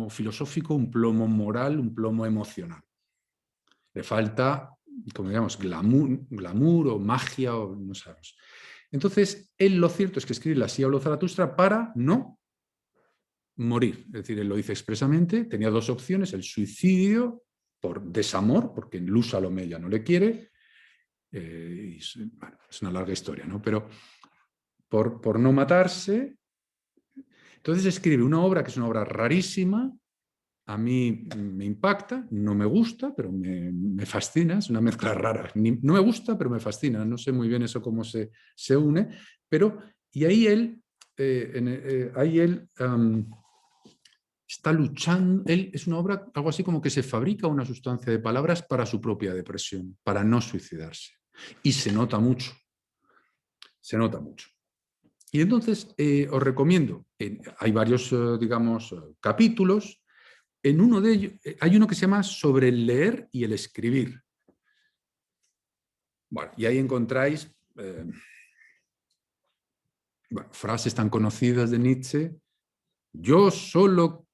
[SPEAKER 1] filosófico, un plomo moral, un plomo emocional. Le falta, como digamos, glamour o magia, o no sabemos. Entonces, él lo cierto es que escribe la Así habló Zaratustra para no morir. Es decir, él lo dice expresamente, tenía dos opciones, el suicidio por desamor, porque Luz Salomé ya no le quiere, bueno, es una larga historia, ¿no? Pero por no matarse. Entonces escribe una obra que es una obra rarísima, a mí me impacta, no me gusta, pero me fascina, es una mezcla rara. No me gusta, pero me fascina, no sé muy bien eso cómo se une, pero y ahí él, está luchando, él es una obra, algo así como que se fabrica una sustancia de palabras para su propia depresión, para no suicidarse. Y se nota mucho, se nota mucho. Y entonces os recomiendo, hay varios, digamos, capítulos, en uno de ellos, hay uno que se llama Sobre el leer y el escribir. Bueno, y ahí encontráis bueno, frases tan conocidas de Nietzsche. Yo solo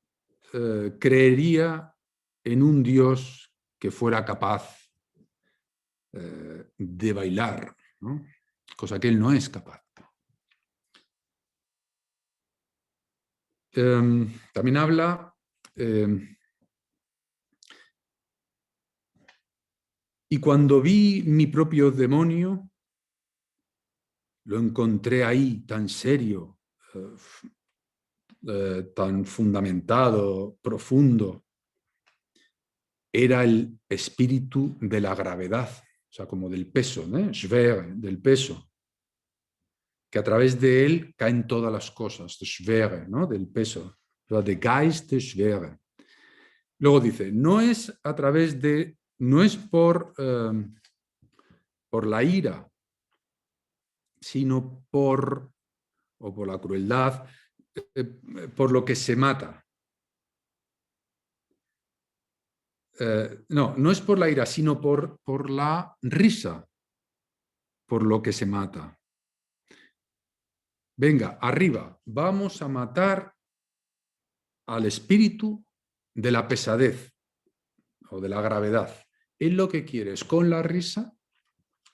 [SPEAKER 1] creería en un Dios que fuera capaz de bailar, ¿no? Cosa que él no es capaz. También habla... y cuando vi mi propio demonio, lo encontré ahí tan serio, tan fundamentado, profundo. Era el espíritu de la gravedad, o sea, como del peso, ¿no? Schwere, del peso, que a través de él caen todas las cosas, de Schwere, ¿no? Del peso, de Geist de Schwere. Luego dice, no es a través de, no es por la ira, sino por la crueldad, por lo que se mata. No es por la ira, sino por la risa, por lo que se mata. Venga, arriba, vamos a matar al espíritu de la pesadez o de la gravedad. Él lo que quiere es, con la risa,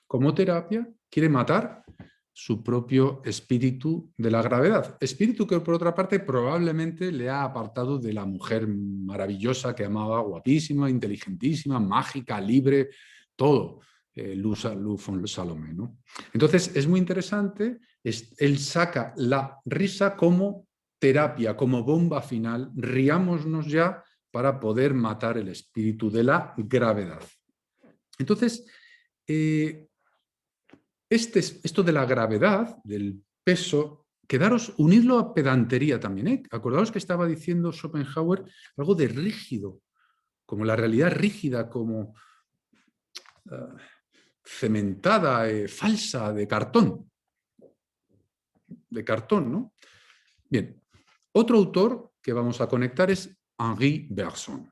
[SPEAKER 1] como terapia, quiere matar su propio espíritu de la gravedad. Espíritu que, por otra parte, probablemente le ha apartado de la mujer maravillosa que amaba, guapísima, inteligentísima, mágica, libre, todo. Luz von Salome, ¿no? Entonces, es muy interesante, él saca la risa como terapia, como bomba final, riámonos ya para poder matar el espíritu de la gravedad. Entonces, esto de la gravedad, del peso, quedaros, unidlo a pedantería también, ¿eh? Acordaos que estaba diciendo Schopenhauer algo de rígido, como la realidad rígida, como cementada, falsa, de cartón, ¿no? Bien, otro autor que vamos a conectar es Henri Bergson,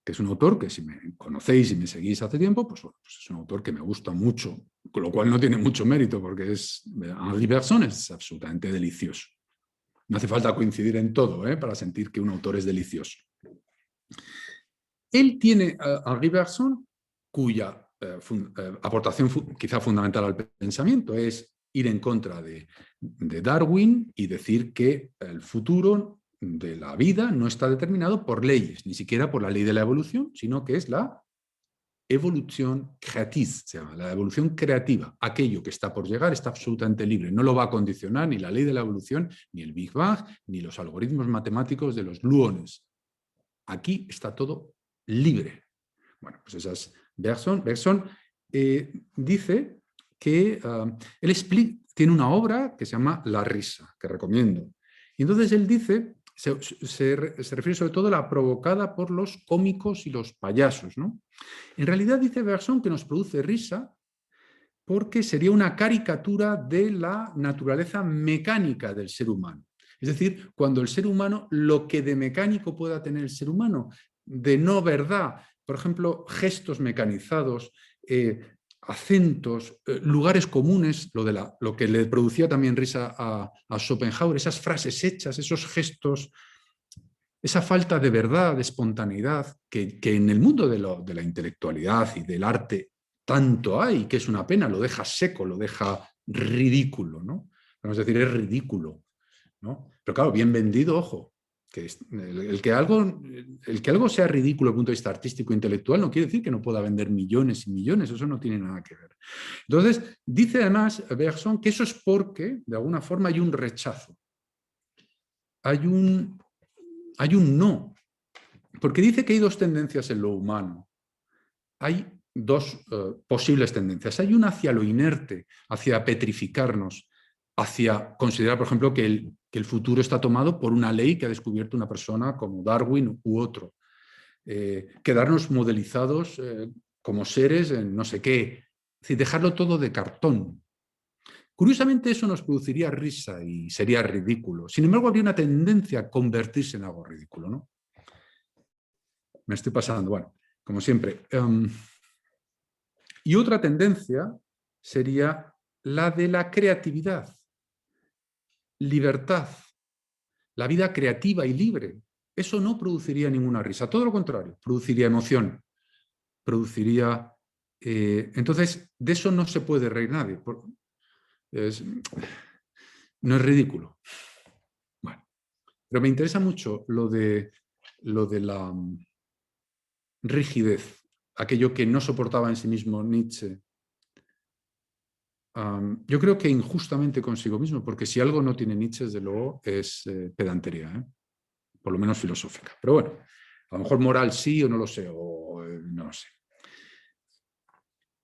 [SPEAKER 1] que es un autor que, si me conocéis y me seguís hace tiempo, pues es un autor que me gusta mucho, con lo cual no tiene mucho mérito, porque Henri Bergson es absolutamente delicioso. No hace falta coincidir en todo, para sentir que un autor es delicioso. Él tiene, Henri Bergson, cuya aportación quizá fundamental al pensamiento es ir en contra de Darwin y decir que el futuro de la vida no está determinado por leyes, ni siquiera por la ley de la evolución, sino que es la evolución creative, se llama, la evolución creativa. Aquello que está por llegar está absolutamente libre, no lo va a condicionar ni la ley de la evolución, ni el Big Bang, ni los algoritmos matemáticos de los gluones. Aquí está todo libre. Bueno, pues esa es Bergson. Bergson dice que él tiene una obra que se llama La risa, que recomiendo. Y entonces él dice, se refiere sobre todo a la provocada por los cómicos y los payasos, ¿no? En realidad dice Bergson que nos produce risa porque sería una caricatura de la naturaleza mecánica del ser humano. Es decir, cuando el ser humano, lo que de mecánico pueda tener el ser humano, de no verdad, por ejemplo, gestos mecanizados, acentos, lugares comunes, lo que le producía también risa a Schopenhauer, esas frases hechas, esos gestos, esa falta de verdad, de espontaneidad, que en el mundo de la intelectualidad y del arte tanto hay, que es una pena, lo deja seco, lo deja ridículo, ¿no? Vamos a decir, es ridículo, ¿no? Pero claro, bien vendido, ojo, que el que algo sea ridículo desde el punto de vista artístico e intelectual no quiere decir que no pueda vender millones y millones, eso no tiene nada que ver. Entonces, dice además Bergson que eso es porque, de alguna forma, hay un rechazo, hay un no, porque dice que hay dos tendencias en lo humano. Hay dos posibles tendencias. Hay una hacia lo inerte, hacia petrificarnos, hacia considerar, por ejemplo, que el futuro está tomado por una ley que ha descubierto una persona como Darwin u otro. Quedarnos modelizados como seres en no sé qué. Es decir, dejarlo todo de cartón. Curiosamente, eso nos produciría risa y sería ridículo. Sin embargo, habría una tendencia a convertirse en algo ridículo, ¿no? Me estoy pasando, bueno, como siempre. Y otra tendencia sería la de la creatividad, libertad, la vida creativa y libre. Eso no produciría ninguna risa, todo lo contrario, produciría emoción, produciría... entonces, de eso no se puede reír nadie. No es ridículo. Bueno, Pero me interesa mucho lo de la rigidez, aquello que no soportaba en sí mismo Nietzsche. Yo creo que injustamente consigo mismo, porque si algo no tiene Nietzsche, desde luego, es pedantería, por lo menos filosófica. Pero bueno, a lo mejor moral sí o no lo sé, o no lo sé.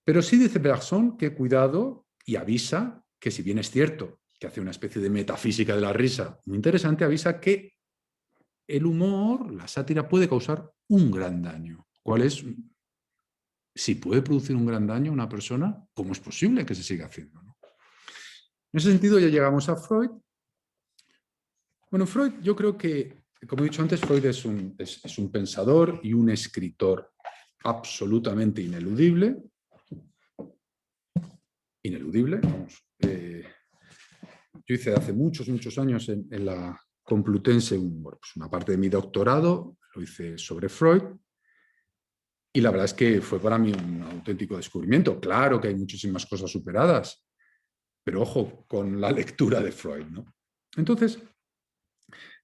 [SPEAKER 1] Pero sí dice Bergson que cuidado, y avisa que, si bien es cierto que hace una especie de metafísica de la risa muy interesante, avisa que el humor, la sátira, puede causar un gran daño. ¿Cuál es? Si puede producir un gran daño a una persona, ¿cómo es posible que se siga haciendo, ¿no? En ese sentido ya llegamos a Freud. Bueno, Freud, yo creo que, como he dicho antes, Freud es un pensador y un escritor absolutamente ineludible. Ineludible, vamos. Yo hice hace muchos años en la Complutense una parte de mi doctorado, lo hice sobre Freud, y la verdad es que fue para mí un auténtico descubrimiento. Claro que hay muchísimas cosas superadas, pero ojo con la lectura de Freud, ¿no? Entonces,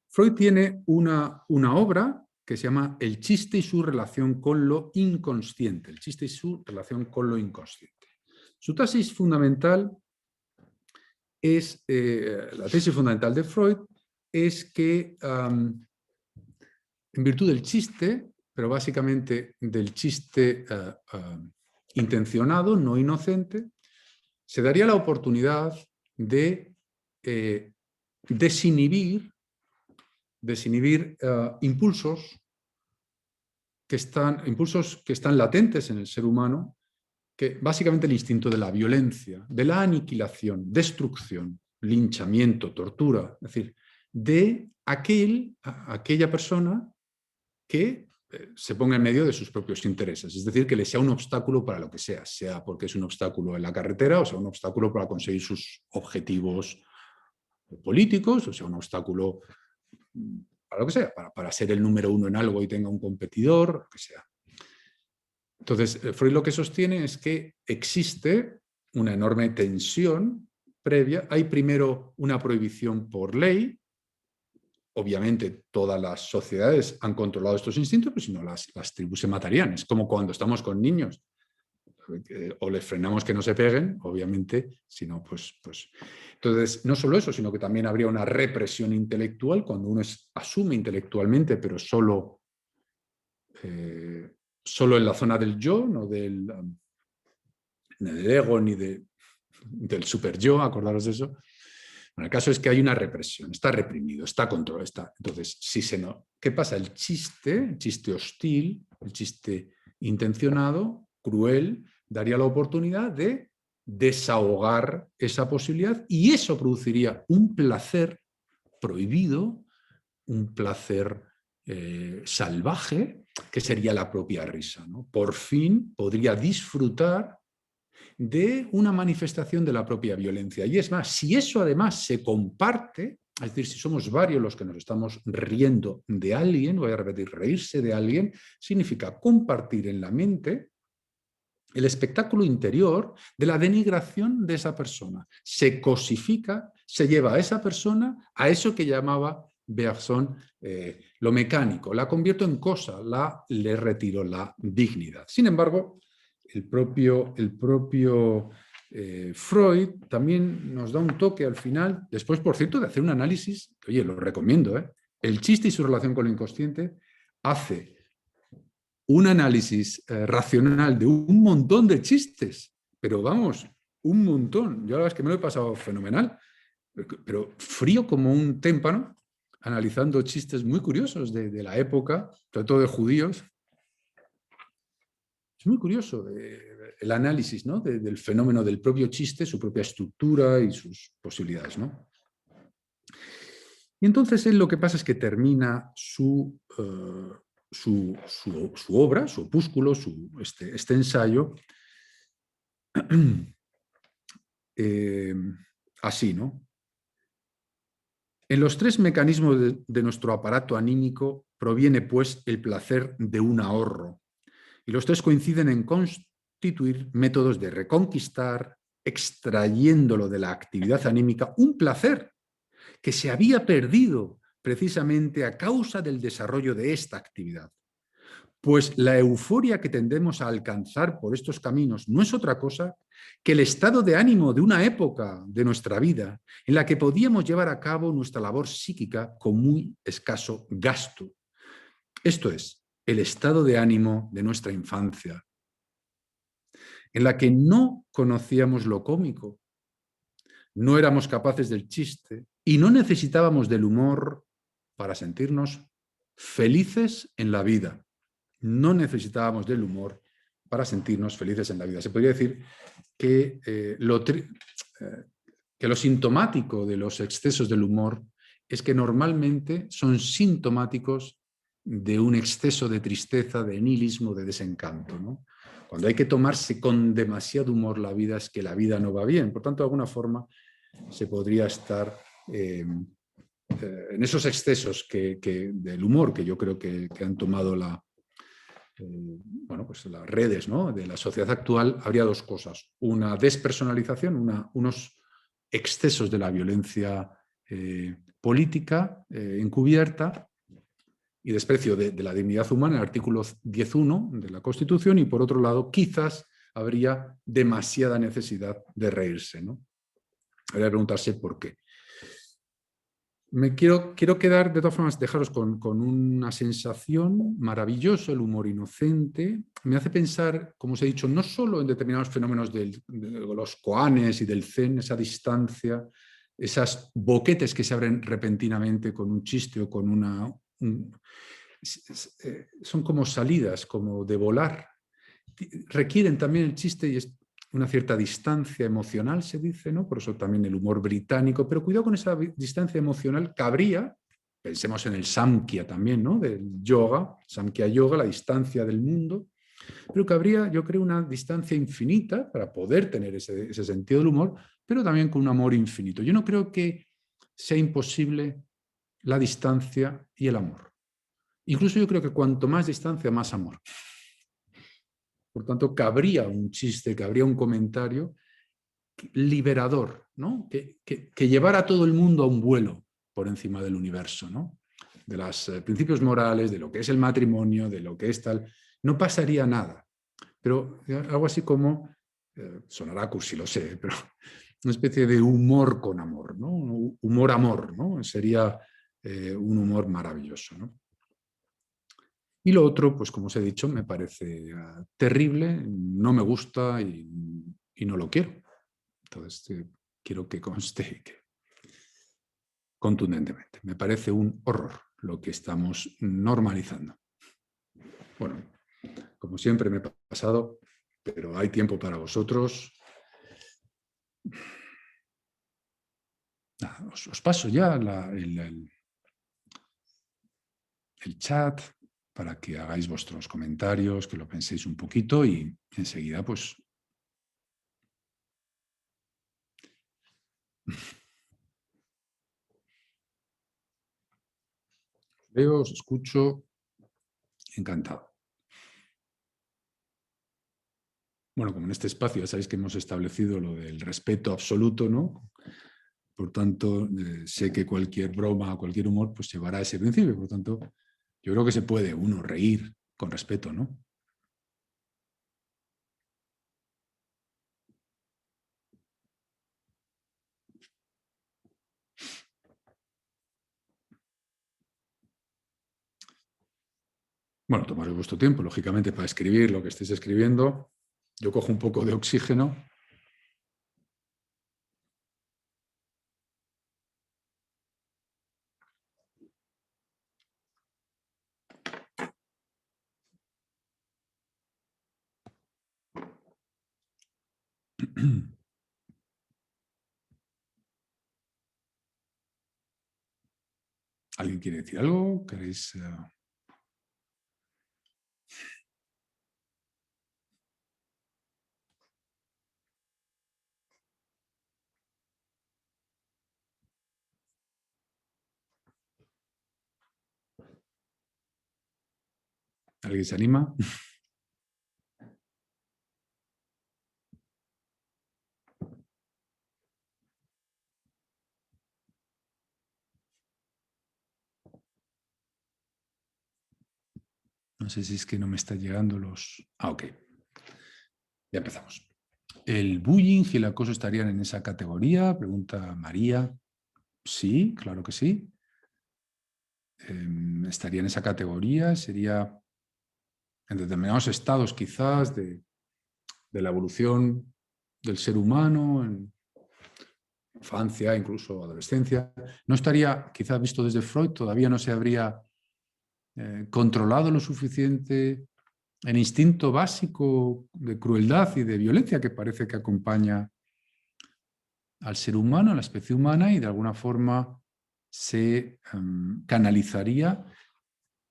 [SPEAKER 1] Freud tiene una obra que se llama El chiste y su relación con lo inconsciente. El chiste y su relación con lo inconsciente. Su tesis fundamental es, la tesis fundamental de Freud es que, en virtud del chiste, pero básicamente del chiste intencionado, no inocente, se daría la oportunidad de desinhibir impulsos que están latentes en el ser humano, que básicamente el instinto de la violencia, de la aniquilación, destrucción, linchamiento, tortura, es decir, de aquella persona que se ponga en medio de sus propios intereses, es decir, que le sea un obstáculo para lo que sea porque es un obstáculo en la carretera, o sea un obstáculo para conseguir sus objetivos políticos, o sea un obstáculo para lo que sea, para ser el número uno en algo y tenga un competidor, lo que sea. Entonces, Freud lo que sostiene es que existe una enorme tensión previa. Hay primero una prohibición por ley. Obviamente todas las sociedades han controlado estos instintos, pero si no las tribus se matarían. Es como cuando estamos con niños. O les frenamos que no se peguen, obviamente, si no, pues... Entonces, no solo eso, sino que también habría una represión intelectual cuando uno asume intelectualmente, pero solo en la zona del yo, no del ego ni del super yo, acordaros de eso. Bueno, el caso es que hay una represión, está reprimido, está controlado. Entonces, ¿qué pasa? El chiste hostil, el chiste intencionado, cruel, daría la oportunidad de desahogar esa posibilidad y eso produciría un placer prohibido, un placer salvaje, que sería la propia risa, ¿no? Por fin podría disfrutar de una manifestación de la propia violencia. Y es más, si eso además se comparte, es decir, si somos varios los que nos estamos riendo de alguien, voy a repetir, reírse de alguien, significa compartir en la mente el espectáculo interior de la denigración de esa persona. Se cosifica, se lleva a esa persona a eso que llamaba Bergson lo mecánico, la convierto en cosa, le retiro la dignidad. Sin embargo, el propio Freud también nos da un toque al final, después, por cierto, de hacer un análisis, que, oye, lo recomiendo, el chiste y su relación con lo inconsciente, hace un análisis racional de un montón de chistes, pero vamos, un montón. Yo la verdad es que me lo he pasado fenomenal, pero frío como un témpano, analizando chistes muy curiosos de la época, sobre todo de judíos. Es muy curioso el análisis, ¿no? del fenómeno del propio chiste, su propia estructura y sus posibilidades, ¿no? Y entonces él lo que pasa es que termina su obra, su opúsculo, este ensayo, así, ¿no? En los tres mecanismos de nuestro aparato anímico proviene, pues, el placer de un ahorro. Y los tres coinciden en constituir métodos de reconquistar, extrayéndolo de la actividad anímica, un placer que se había perdido precisamente a causa del desarrollo de esta actividad. Pues la euforia que tendemos a alcanzar por estos caminos no es otra cosa que el estado de ánimo de una época de nuestra vida en la que podíamos llevar a cabo nuestra labor psíquica con muy escaso gasto. Esto es, el estado de ánimo de nuestra infancia, en la que no conocíamos lo cómico, no éramos capaces del chiste y no necesitábamos del humor para sentirnos felices en la vida. No necesitábamos del humor para sentirnos felices en la vida. Se podría decir que, que lo sintomático de los excesos del humor es que normalmente son sintomáticos de un exceso de tristeza, de nihilismo, de desencanto, ¿no? Cuando hay que tomarse con demasiado humor la vida es que la vida no va bien. Por tanto, de alguna forma se podría estar en esos excesos del humor que yo creo que han tomado bueno, pues las redes, ¿no?, de la sociedad actual. Habría dos cosas: una despersonalización, unos excesos de la violencia política encubierta y desprecio de la dignidad humana, el artículo 10.1 de la Constitución, y por otro lado quizás habría demasiada necesidad de reírse, ¿no? Habría que preguntarse por qué. Quiero quedar, de todas formas, dejaros con una sensación maravillosa. El humor inocente me hace pensar, como os he dicho, no solo en determinados fenómenos de los koanes y del zen, esa distancia, esas boquetes que se abren repentinamente con un chiste o con son como salidas, como de volar. Requieren también el chiste y es una cierta distancia emocional, se dice, ¿no? Por eso también el humor británico, pero cuidado con esa distancia emocional. Cabría, pensemos en el Samkhya también, ¿no?, del yoga, Samkhya Yoga, la distancia del mundo, pero cabría, yo creo, una distancia infinita para poder tener ese sentido del humor, pero también con un amor infinito. Yo no creo que sea imposible la distancia y el amor. Incluso yo creo que cuanto más distancia, más amor. Por tanto, cabría un chiste, cabría un comentario liberador, ¿no?, que llevara a todo el mundo a un vuelo por encima del universo, ¿no?, de los principios morales, de lo que es el matrimonio, de lo que es tal. No pasaría nada. Pero algo así como, sonará cursi, lo sé, pero una especie de humor con amor, ¿no? Humor-amor, ¿no? Sería un humor maravilloso, ¿no? Y lo otro, pues como os he dicho, me parece terrible, no me gusta y no lo quiero. Entonces, quiero que conste que, contundentemente, me parece un horror lo que estamos normalizando. Bueno, como siempre me he pasado, pero hay tiempo para vosotros. Nada, os paso ya el chat para que hagáis vuestros comentarios, que lo penséis un poquito y enseguida pues veo, os escucho, encantado. Bueno, como en este espacio ya sabéis que hemos establecido lo del respeto absoluto, ¿no? Por tanto, sé que cualquier broma o cualquier humor pues llevará a ese principio. Por tanto, yo creo que se puede uno reír con respeto, ¿no? Bueno, tomaros vuestro tiempo, lógicamente, para escribir lo que estéis escribiendo. Yo cojo un poco de oxígeno. ¿Alguien quiere decir algo? ¿Queréis...? ¿Alguien se anima? No sé si es que no me están llegando los... Ah, ok. Ya empezamos. ¿El bullying y el acoso estarían en esa categoría? Pregunta María. Sí, claro que sí. Estaría en esa categoría. Sería en determinados estados quizás de la evolución del ser humano, en infancia, incluso adolescencia. No estaría, quizás visto desde Freud, todavía no se habría controlado lo suficiente el instinto básico de crueldad y de violencia que parece que acompaña al ser humano, a la especie humana, y de alguna forma se canalizaría,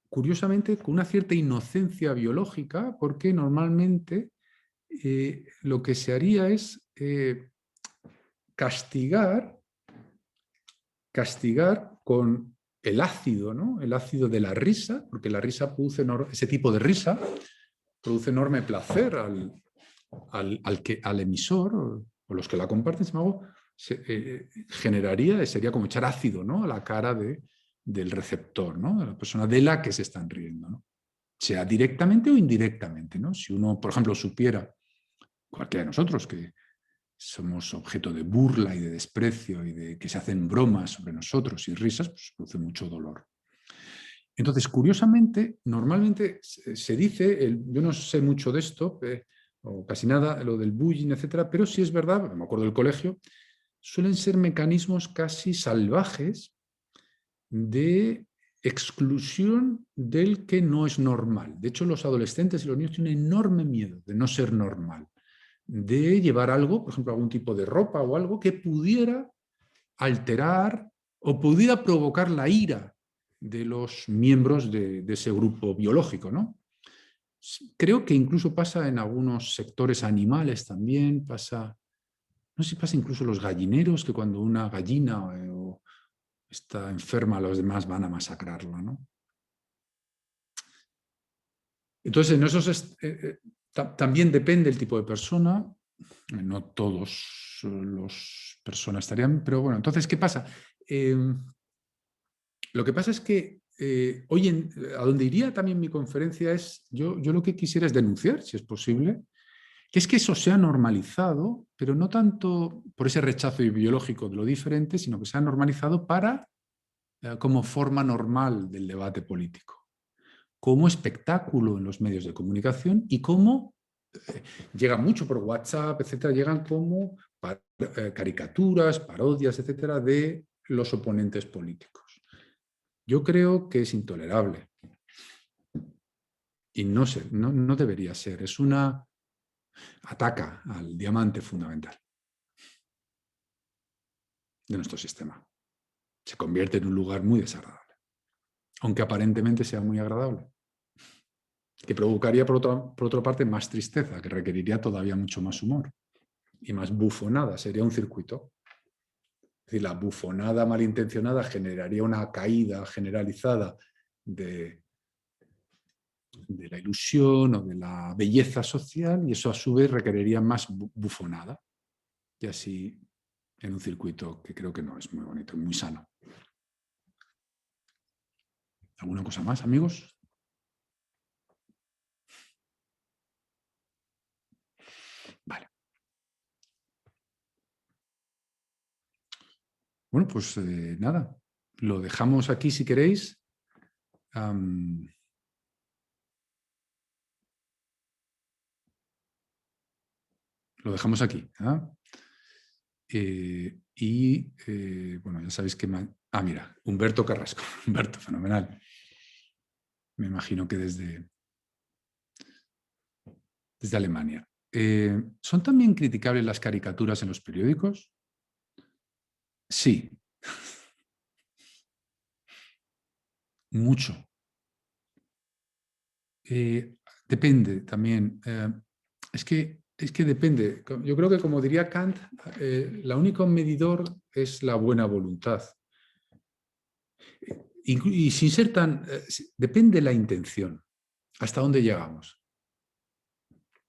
[SPEAKER 1] curiosamente, con una cierta inocencia biológica, porque normalmente lo que se haría es castigar con el ácido, ¿no? El ácido de la risa, porque la risa produce ese tipo de risa produce enorme placer al emisor o los que la comparten, generaría, sería como echar ácido, ¿no? A la cara del receptor, ¿no? De la persona de la que se están riendo, ¿no? Sea directamente o indirectamente, ¿no? Si uno, por ejemplo, supiera, cualquiera de nosotros, que somos objeto de burla y de desprecio y de que se hacen bromas sobre nosotros y risas, pues produce mucho dolor. Entonces, curiosamente, normalmente se dice, yo no sé mucho de esto, o casi nada, lo del bullying, etcétera, pero sí es verdad, me acuerdo del colegio, suelen ser mecanismos casi salvajes de exclusión del que no es normal. De hecho, los adolescentes y los niños tienen enorme miedo de no ser normal, de llevar algo, por ejemplo, algún tipo de ropa o algo que pudiera alterar o pudiera provocar la ira de los miembros de ese grupo biológico, ¿no? Creo que incluso pasa en algunos sectores animales también, pasa, no sé si pasa incluso en los gallineros, que cuando una gallina está enferma, los demás van a masacrarla, ¿no? Entonces, en esos también depende el tipo de persona, no todos los personas estarían, pero bueno, entonces, ¿qué pasa? Lo que pasa es que hoy a donde iría también mi conferencia es, yo lo que quisiera es denunciar, si es posible, que es que eso se ha normalizado, pero no tanto por ese rechazo biológico de lo diferente, sino que se ha normalizado como forma normal del debate político, como espectáculo en los medios de comunicación y como llega mucho por WhatsApp, etcétera, llegan como caricaturas, parodias, etcétera, de los oponentes políticos. Yo creo que es intolerable y no debería ser. Ataca al diamante fundamental de nuestro sistema. Se convierte en un lugar muy desagradable, aunque aparentemente sea muy agradable, que provocaría por otra parte más tristeza, que requeriría todavía mucho más humor y más bufonada. Sería un circuito. Es decir, la bufonada malintencionada generaría una caída generalizada de la ilusión o de la belleza social, y eso a su vez requeriría más bufonada. Y así en un circuito que creo que no es muy bonito, muy sano. ¿Alguna cosa más, amigos? Vale. Bueno, pues nada, lo dejamos aquí si queréis. Lo dejamos aquí. Bueno, ya sabéis que... mira, Humberto Carrasco. Humberto, fenomenal. Me imagino que desde Alemania. ¿Son también criticables las caricaturas en los periódicos? Sí, mucho. Depende también. Es que depende. Yo creo que, como diría Kant, el único medidor es la buena voluntad. Y sin ser tan... depende la intención. ¿Hasta dónde llegamos?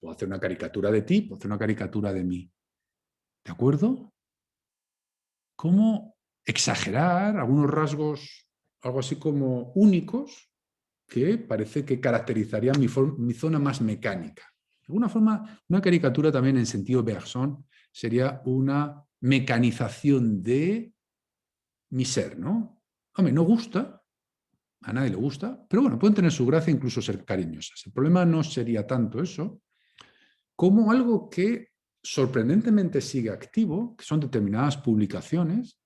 [SPEAKER 1] Puedo hacer una caricatura de ti, puedo hacer una caricatura de mí. ¿De acuerdo? ¿Cómo exagerar algunos rasgos, algo así como únicos, que parece que caracterizaría mi zona más mecánica. De alguna forma, una caricatura también en sentido Bergson sería una mecanización de mi ser, ¿no? Hombre, no gusta, a nadie le gusta, pero bueno, pueden tener su gracia, incluso ser cariñosas. El problema no sería tanto eso, como algo que sorprendentemente sigue activo, que son determinadas publicaciones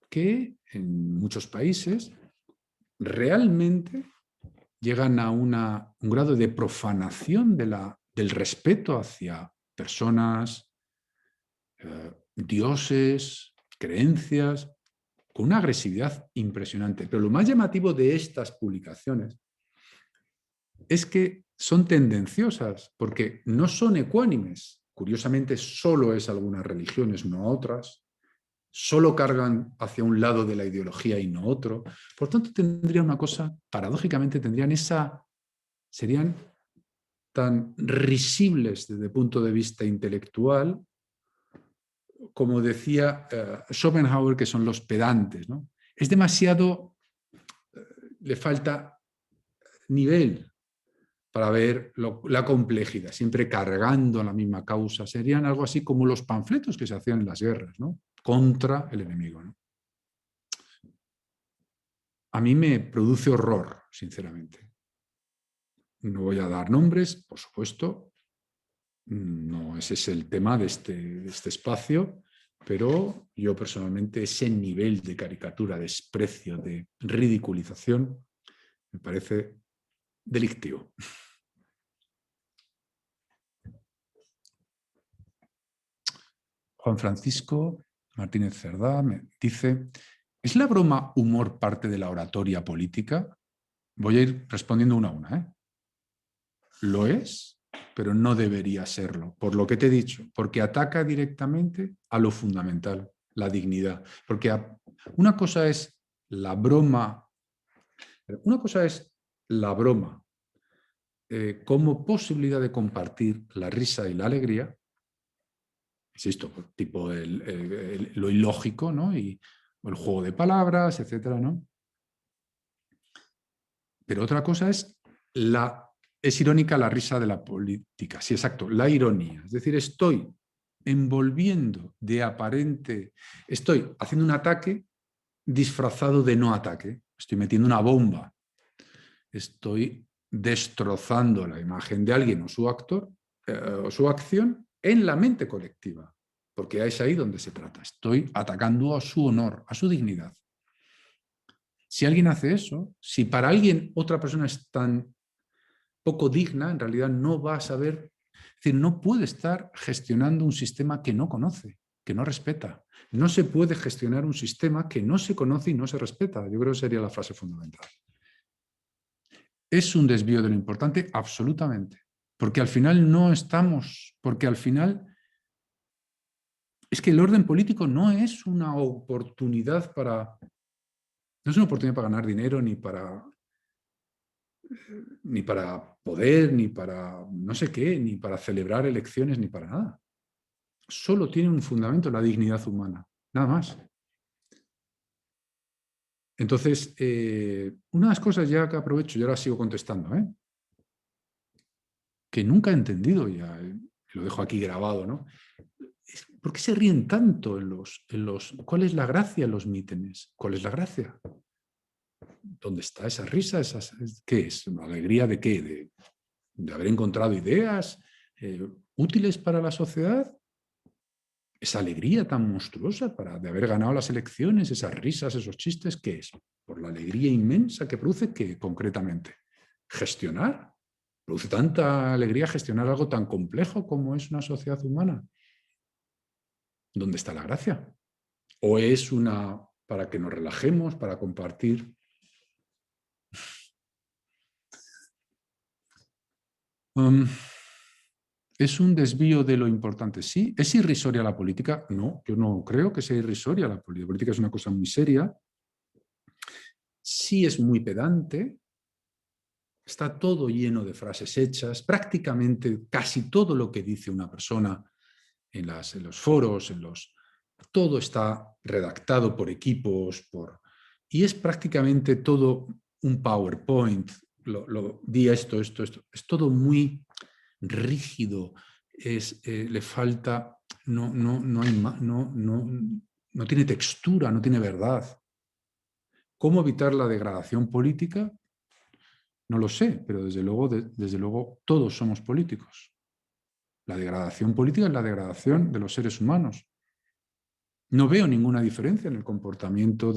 [SPEAKER 1] que en muchos países realmente llegan a un grado de profanación del respeto hacia personas, dioses, creencias, con una agresividad impresionante. Pero lo más llamativo de estas publicaciones es que son tendenciosas, porque no son ecuánimes. Curiosamente, solo es algunas religiones, no otras. Solo cargan hacia un lado de la ideología y no otro. Por tanto, tendrían una cosa, paradójicamente, serían tan risibles desde el punto de vista intelectual, como decía Schopenhauer, que son los pedantes, ¿no? Es demasiado, le falta nivel para ver la complejidad, siempre cargando a la misma causa. Serían algo así como los panfletos que se hacían en las guerras, ¿no? Contra el enemigo, ¿no? A mí me produce horror, sinceramente. No voy a dar nombres, por supuesto, no ese es el tema de este espacio, pero yo personalmente ese nivel de caricatura, de desprecio, de ridiculización, me parece delictivo. Juan Francisco Martínez Cerdá me dice, ¿es la broma humor parte de la oratoria política? Voy a ir respondiendo una a una, ¿eh? Lo es, pero no debería serlo, por lo que te he dicho, porque ataca directamente a lo fundamental, la dignidad. Porque una cosa es la broma, como posibilidad de compartir la risa y la alegría, insisto, tipo lo ilógico, ¿no? O el juego de palabras, etcétera, ¿no? Pero otra cosa es irónica la risa de la política, sí, exacto, la ironía. Es decir, estoy envolviendo de aparente, estoy haciendo un ataque disfrazado de no ataque, estoy metiendo una bomba, estoy destrozando la imagen de alguien o su actor o su acción en la mente colectiva, porque es ahí donde se trata. Estoy atacando a su honor, a su dignidad. Si alguien hace eso, si para alguien otra persona es tan poco digna, en realidad no va a saber, es decir, no puede estar gestionando un sistema que no conoce, que no respeta. No se puede gestionar un sistema que no se conoce y no se respeta. Yo creo que sería la frase fundamental. ¿Es un desvío de lo importante? Absolutamente. Porque al final no estamos, porque al final es que el orden político no es una oportunidad para, no es una oportunidad para ganar dinero, ni para poder, ni para no sé qué, ni para celebrar elecciones, ni para nada. Solo tiene un fundamento, la dignidad humana, nada más. Entonces, una de las cosas ya que aprovecho, y ahora sigo contestando, que nunca he entendido, ya lo dejo aquí grabado, ¿no? ¿Por qué se ríen tanto ¿Cuál es la gracia en los mítines? ¿Cuál es la gracia? ¿Dónde está esa risa? ¿Qué es? ¿Una alegría de qué? ¿De haber encontrado ideas útiles para la sociedad? Esa alegría tan monstruosa de haber ganado las elecciones, esas risas, esos chistes, ¿qué es? Por la alegría inmensa que produce, que concretamente gestionar. Produce tanta alegría gestionar algo tan complejo como es una sociedad humana. ¿Dónde está la gracia? ¿O es para que nos relajemos, para compartir? ¿Es un desvío de lo importante? Sí. ¿Es irrisoria la política? No, yo no creo que sea irrisoria la política. La política es una cosa muy seria. Sí es muy pedante. Está todo lleno de frases hechas. Prácticamente casi todo lo que dice una persona en los foros, todo está redactado por equipos, y es prácticamente todo un PowerPoint, di esto. Es todo muy rígido, le falta, no tiene textura, no tiene verdad. ¿Cómo evitar la degradación política? No lo sé, pero desde luego todos somos políticos. La degradación política es la degradación de los seres humanos. No veo ninguna diferencia en el comportamiento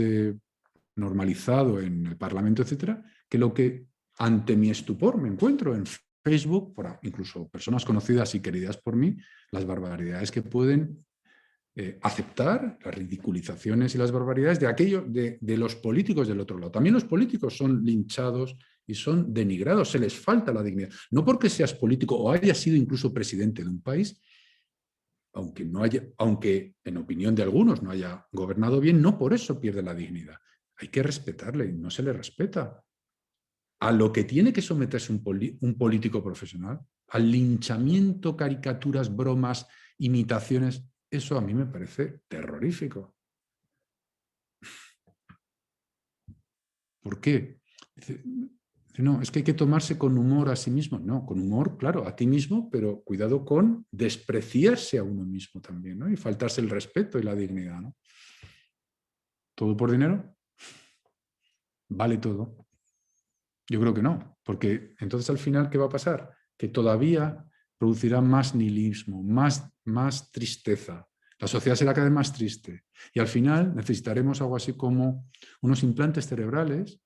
[SPEAKER 1] normalizado en el Parlamento, etcétera, que lo que ante mi estupor me encuentro en Facebook, incluso personas conocidas y queridas por mí, las barbaridades que pueden aceptar, las ridiculizaciones y las barbaridades de los políticos del otro lado. También los políticos son linchados y son denigrados, se les falta la dignidad. No porque seas político o hayas sido incluso presidente de un país, aunque en opinión de algunos no haya gobernado bien, no por eso pierde la dignidad. Hay que respetarle y no se le respeta. A lo que tiene que someterse un político profesional, al linchamiento, caricaturas, bromas, imitaciones, eso a mí me parece terrorífico. ¿Por qué? No, es que hay que tomarse con humor a sí mismo. No, con humor, claro, a ti mismo, pero cuidado con despreciarse a uno mismo también, ¿no? Y faltarse el respeto y la dignidad, ¿no? ¿Todo por dinero? ¿Vale todo? Yo creo que no, porque entonces al final, ¿qué va a pasar? Que todavía producirá más nihilismo, más tristeza. La sociedad será cada vez más triste. Y al final necesitaremos algo así como unos implantes cerebrales,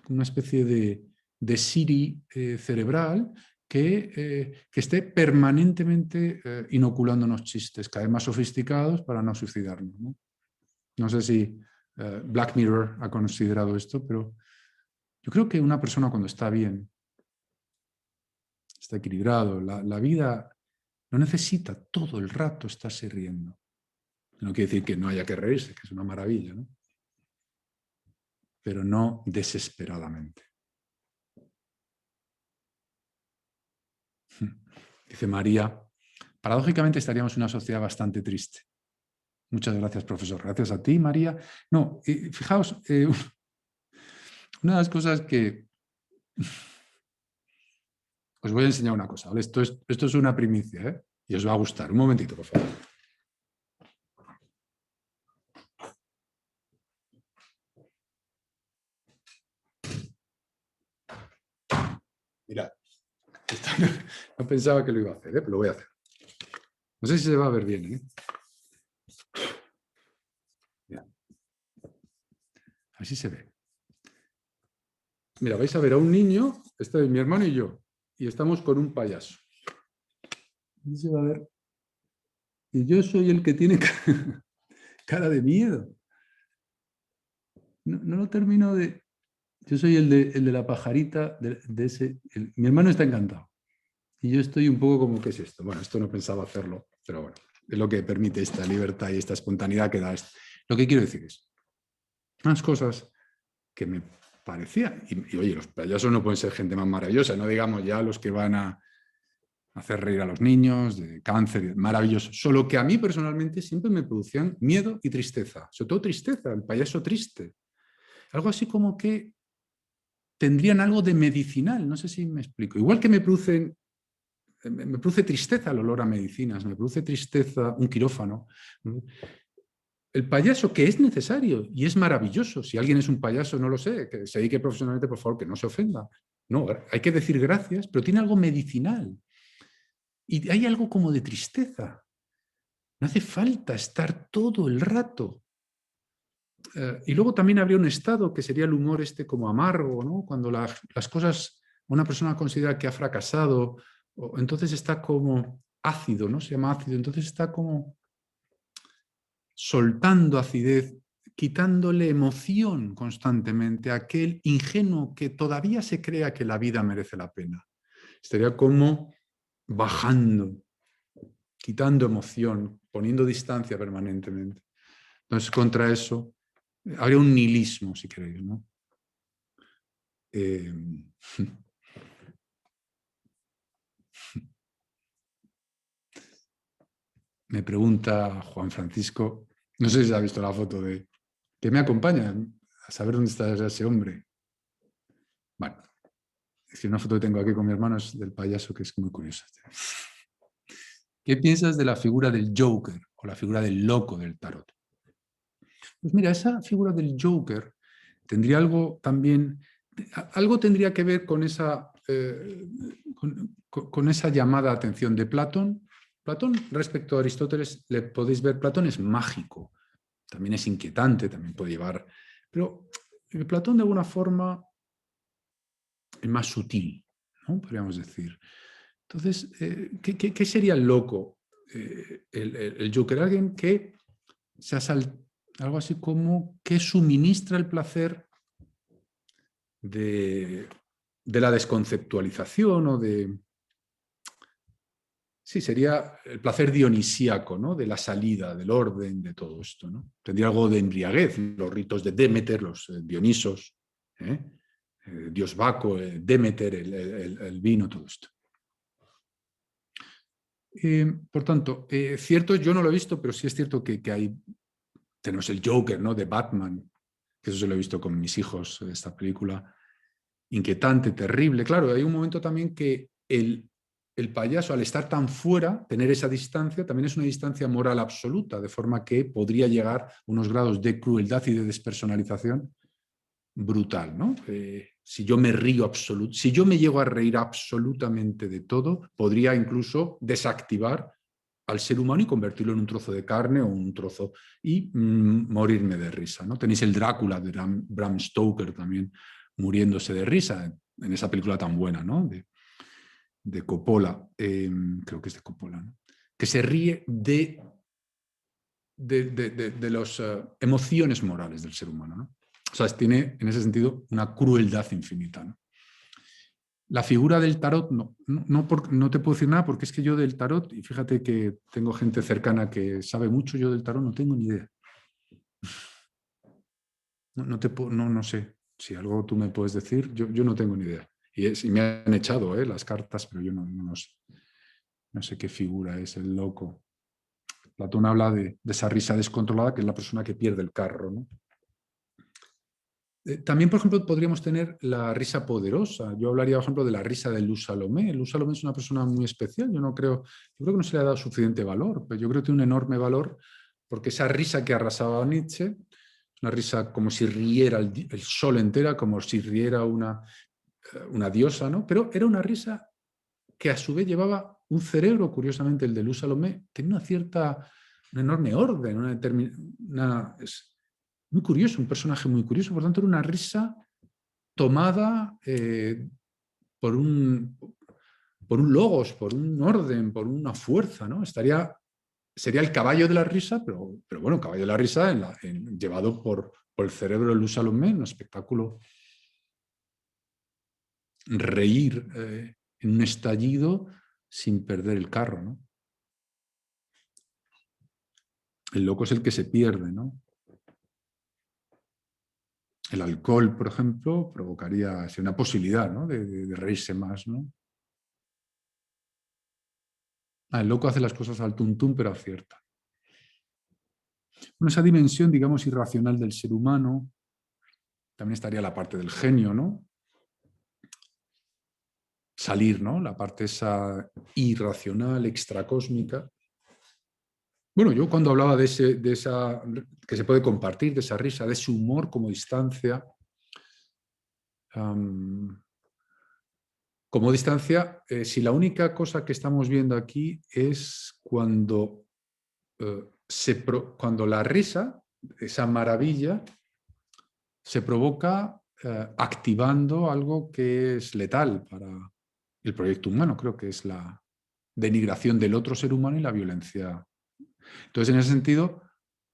[SPEAKER 1] una especie de Siri cerebral que esté permanentemente inoculándonos chistes, cada vez más sofisticados para no suicidarnos, ¿no? No sé si Black Mirror ha considerado esto, pero yo creo que una persona cuando está bien, está equilibrado, la vida no necesita todo el rato estarse riendo. No quiere decir que no haya que reírse, que es una maravilla, ¿no? Pero no desesperadamente. Dice María, paradójicamente estaríamos en una sociedad bastante triste. Muchas gracias, profesor. Gracias a ti, María. No, fijaos, una de las cosas que... Os voy a enseñar una cosa, ¿vale? Esto es una primicia, ¿eh? Y os va a gustar. Un momentito, por favor. Mirad. No pensaba que lo iba a hacer, pero lo voy a hacer. No sé si se va a ver bien, ¿eh? Mirad. Así se ve. Mira, vais a ver a un niño, este es mi hermano y yo, y estamos con un payaso. Así se va a ver. Y yo soy el que tiene cara de miedo. No lo termino de... Yo soy el de la pajarita, de ese... mi hermano está encantado. Y yo estoy un poco como, ¿qué es esto? Bueno, esto no pensaba hacerlo, pero bueno, es lo que permite esta libertad y esta espontaneidad que da esto. Lo que quiero decir es, unas cosas que me parecían, y oye, los payasos no pueden ser gente más maravillosa, no digamos ya los que van a hacer reír a los niños, de cáncer, maravilloso. Solo que a mí personalmente siempre me producían miedo y tristeza, sobre todo tristeza, el payaso triste. Algo así como que tendrían algo de medicinal, no sé si me explico. Igual que me produce tristeza el olor a medicinas, me produce tristeza un quirófano. El payaso, que es necesario y es maravilloso. Si alguien es un payaso, no lo sé, que se dedique profesionalmente, por favor, que no se ofenda. No, hay que decir gracias, pero tiene algo medicinal. Y hay algo como de tristeza. No hace falta estar todo el rato. Y luego también habría un estado que sería el humor como amargo, ¿no? Cuando las cosas, una persona considera que ha fracasado, entonces está como ácido, ¿no? Se llama ácido. Entonces está como soltando acidez, quitándole emoción constantemente a aquel ingenuo que todavía se crea que la vida merece la pena. Estaría como bajando, quitando emoción, poniendo distancia permanentemente. Entonces, contra eso, habría un nihilismo, si queréis, ¿no? Me pregunta Juan Francisco, no sé si ha visto la foto que me acompaña a saber dónde está ese hombre. Bueno, es que una foto que tengo aquí con mi hermano es del payaso, que es muy curiosa. ¿Qué piensas de la figura del Joker o la figura del loco del tarot? Pues mira, esa figura del Joker tendría algo también, algo tendría que ver con esa, con esa llamada atención de Platón. Platón, respecto a Aristóteles, le podéis ver, Platón es mágico, también es inquietante, también puede llevar, pero Platón de alguna forma es más sutil, ¿no? Podríamos decir. Entonces, ¿qué sería el loco? El Joker, alguien que se ha algo así como que suministra el placer de la desconceptualización o de... Sí, sería el placer dionisíaco, ¿no? De la salida, del orden, de todo esto, ¿no? Tendría algo de embriaguez, los ritos de Demeter, los Dionisos, Dios Baco, Demeter, el vino, todo esto. Por tanto, cierto, yo no lo he visto, pero sí es cierto que hay, tenemos el Joker, ¿no? De Batman, que eso se lo he visto con mis hijos, esta película, inquietante, terrible. Claro, hay un momento también que el payaso, al estar tan fuera, tener esa distancia, también es una distancia moral absoluta, de forma que podría llegar a unos grados de crueldad y de despersonalización brutal, ¿no? Si yo me río si yo me llego a reír absolutamente de todo, podría incluso desactivar al ser humano y convertirlo en un trozo de carne o un trozo y morirme de risa, ¿no? Tenéis el Drácula de Bram Stoker también muriéndose de risa en esa película tan buena, ¿no? De Coppola, creo que es de Coppola, ¿no? Que se ríe de las emociones morales del ser humano, ¿no? O sea, tiene en ese sentido una crueldad infinita, ¿no? La figura del tarot, no te puedo decir nada porque es que yo del tarot, y fíjate que tengo gente cercana que sabe mucho, yo del tarot no tengo ni idea. No sé, si algo tú me puedes decir, yo no tengo ni idea. Y me han echado las cartas, pero yo no sé. No sé qué figura es el loco. Platón habla de esa risa descontrolada, que es la persona que pierde el carro, ¿no? También, por ejemplo, podríamos tener la risa poderosa. Yo hablaría, por ejemplo, de la risa de Luz Salomé. Luz Salomé es una persona muy especial. Yo creo que no se le ha dado suficiente valor, pero yo creo que tiene un enorme valor porque esa risa que arrasaba a Nietzsche, una risa como si riera el sol entera, como si riera una diosa, ¿no? Pero era una risa que a su vez llevaba un cerebro, curiosamente el de Luz Salomé, tenía un enorme orden, es muy curioso, un personaje muy curioso, por tanto era una risa tomada por un logos, por un orden, por una fuerza, ¿no? Sería el caballo de la risa, pero bueno, caballo de la risa llevado por el cerebro de Luz Salomé, un espectáculo, reír en un estallido sin perder el carro, ¿no? El loco es el que se pierde, ¿no? El alcohol, por ejemplo, provocaría una posibilidad, ¿no? de reírse más, ¿no? El loco hace las cosas al tuntún, pero acierta. Bueno, esa dimensión, digamos, irracional del ser humano, también estaría la parte del genio, ¿no? Salir, ¿no? La parte esa irracional, extracósmica. Bueno, yo cuando hablaba de esa que se puede compartir, de esa risa, de ese humor como distancia, si la única cosa que estamos viendo aquí es cuando la risa, esa maravilla, se provoca activando algo que es letal para el proyecto humano, creo que es la denigración del otro ser humano y la violencia. Entonces, en ese sentido,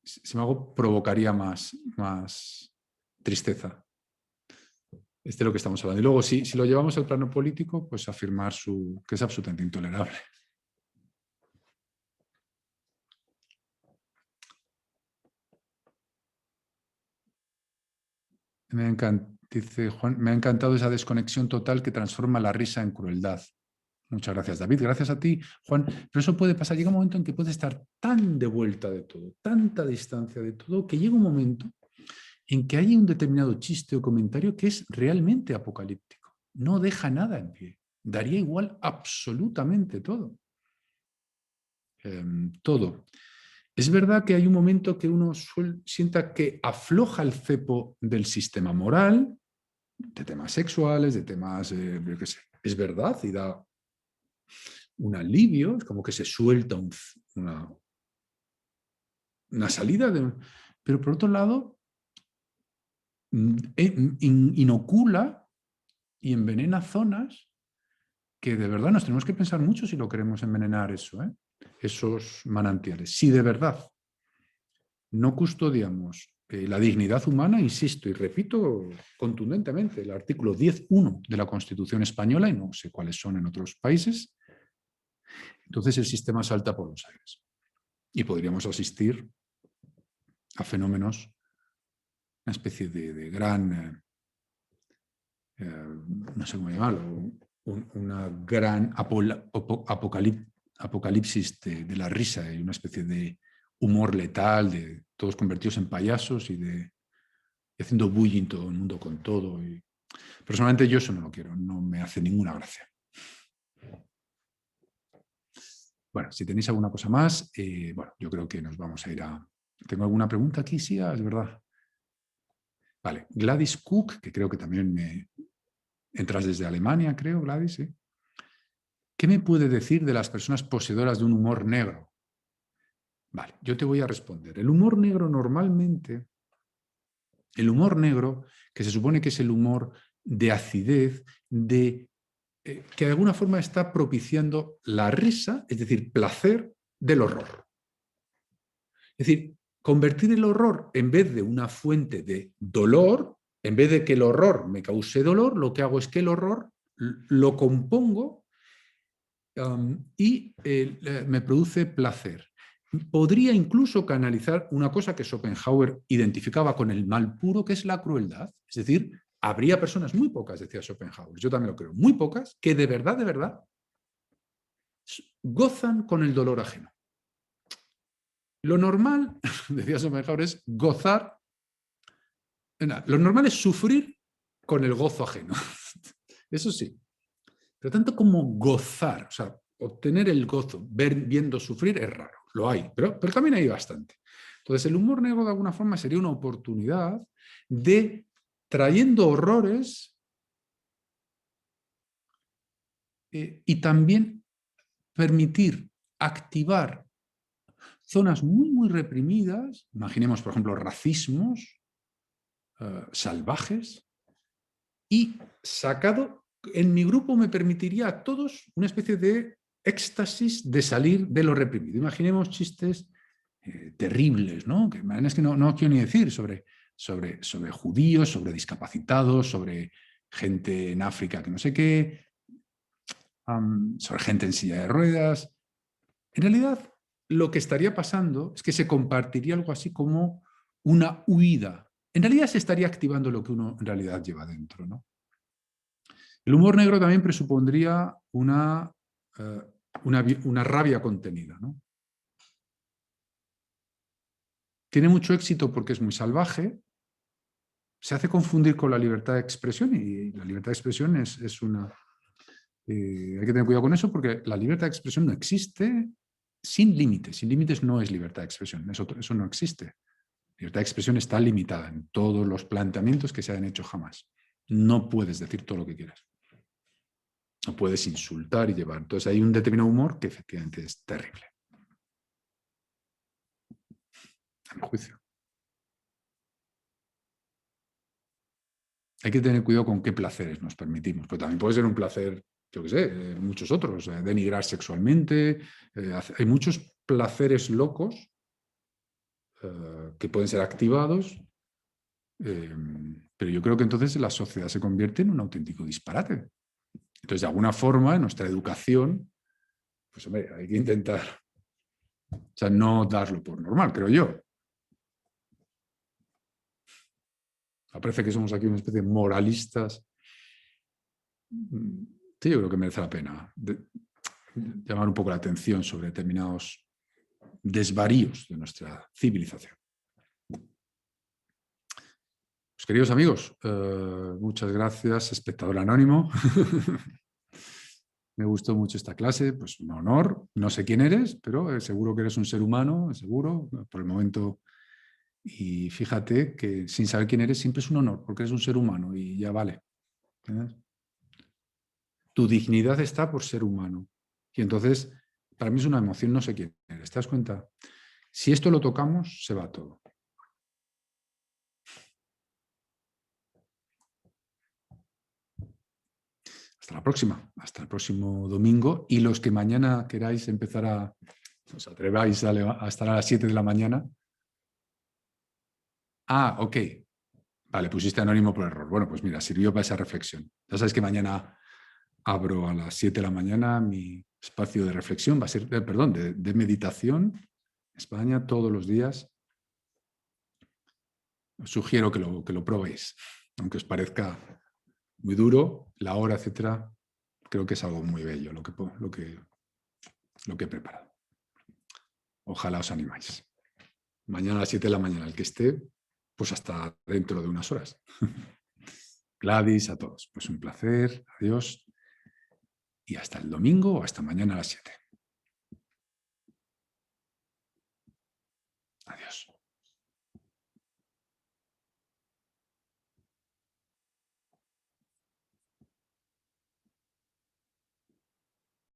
[SPEAKER 1] si me hago, provocaría más tristeza. Este es lo que estamos hablando. Y luego, si lo llevamos al plano político, pues afirmar que es absolutamente intolerable. Dice Juan, me ha encantado esa desconexión total que transforma la risa en crueldad. Muchas gracias, David. Gracias a ti, Juan. Pero eso puede pasar. Llega un momento en que puedes estar tan de vuelta de todo, tanta distancia de todo, que llega un momento en que hay un determinado chiste o comentario que es realmente apocalíptico. No deja nada en pie. Daría igual absolutamente todo. Todo. Es verdad que hay un momento que uno sienta que afloja el cepo del sistema moral, de temas sexuales, de temas, yo qué sé. Es verdad y da un alivio, es como que se suelta una salida. Pero por otro lado, inocula y envenena zonas que de verdad nos tenemos que pensar mucho si lo queremos envenenar eso, esos manantiales. Si de verdad no custodiamos la dignidad humana, insisto y repito contundentemente, el artículo 10.1 de la Constitución española, y no sé cuáles son en otros países, entonces el sistema salta por los aires. Y podríamos asistir a fenómenos, una especie de gran, no sé cómo llamarlo, una gran apocalipsis de la risa y una especie de humor letal, de todos convertidos en payasos y haciendo bullying todo el mundo con todo. Personalmente yo eso no lo quiero, no me hace ninguna gracia. Bueno, si tenéis alguna cosa más, bueno, yo creo que nos vamos a ir a... ¿Tengo alguna pregunta aquí? Sí, es verdad. Vale, Gladys Cook, que creo que también entras desde Alemania, creo, Gladys, ¿sí? ¿Qué me puede decir de las personas poseedoras de un humor negro? Vale, yo te voy a responder. El humor negro normalmente, el humor negro, que se supone que es el humor de acidez, que de alguna forma está propiciando la risa, es decir, placer del horror. Es decir, convertir el horror en vez de una fuente de dolor, en vez de que el horror me cause dolor, lo que hago es que el horror lo compongo y me produce placer. Podría incluso canalizar una cosa que Schopenhauer identificaba con el mal puro, que es la crueldad. Es decir, habría personas, muy pocas, decía Schopenhauer, yo también lo creo, muy pocas, que de verdad, gozan con el dolor ajeno. Lo normal, decía Schopenhauer, es gozar. Lo normal es sufrir con el gozo ajeno. Eso sí. Pero tanto como gozar, o sea, obtener el gozo viendo sufrir es raro. Lo hay, pero también hay bastante. Entonces, el humor negro de alguna forma sería una oportunidad de, trayendo horrores y también permitir activar zonas muy reprimidas, imaginemos, por ejemplo, racismos salvajes, y sacado, en mi grupo me permitiría a todos una especie de éxtasis de salir de lo reprimido. Imaginemos chistes terribles, ¿no? Que es que no quiero ni decir sobre judíos, sobre discapacitados, sobre gente en África que no sé qué, sobre gente en silla de ruedas. En realidad, lo que estaría pasando es que se compartiría algo así como una huida. En realidad se estaría activando lo que uno en realidad lleva dentro, ¿no? El humor negro también presupondría una rabia contenida, ¿no? Tiene mucho éxito porque es muy salvaje, se hace confundir con la libertad de expresión y la libertad de expresión es una... hay que tener cuidado con eso porque la libertad de expresión no existe sin límites. Sin límites no es libertad de expresión, eso no existe. La libertad de expresión está limitada en todos los planteamientos que se hayan hecho jamás. No puedes decir todo lo que quieras. No puedes insultar y llevar. Entonces hay un determinado humor que efectivamente es terrible. A mi juicio. Hay que tener cuidado con qué placeres nos permitimos, pero también puede ser un placer, yo qué sé, muchos otros, denigrar sexualmente, hay muchos placeres locos que pueden ser activados, pero yo creo que entonces la sociedad se convierte en un auténtico disparate. Entonces, de alguna forma, en nuestra educación, pues hombre, hay que intentar, o sea, no darlo por normal, creo yo. Parece que somos aquí una especie de moralistas. Sí, yo creo que merece la pena llamar un poco la atención sobre determinados desvaríos de nuestra civilización. Pues, queridos amigos, muchas gracias, espectador anónimo. Me gustó mucho esta clase, pues un honor. No sé quién eres, pero seguro que eres un ser humano, seguro, por el momento. Y fíjate que sin saber quién eres siempre es un honor, porque eres un ser humano y ya vale. Tu dignidad está por ser humano. Y entonces, para mí es una emoción, no sé quién eres. ¿Te das cuenta? Si esto lo tocamos, se va todo. Hasta la próxima, hasta el próximo domingo. Y los que mañana queráis empezar os atreváis a estar a las 7 de la mañana. Ah, ok. Vale, pusiste anónimo por error. Bueno, pues mira, sirvió para esa reflexión. Ya sabes que mañana abro a las 7 de la mañana mi espacio de reflexión, va a ser, perdón, de meditación. España, todos los días. Os sugiero que lo probéis, aunque os parezca muy duro, la hora, etcétera. Creo que es algo muy bello lo que he preparado. Ojalá os animáis. Mañana a las 7 de la mañana, el que esté, pues hasta dentro de unas horas. Gladys, a todos, pues un placer, adiós. Y hasta el domingo o hasta mañana a las 7.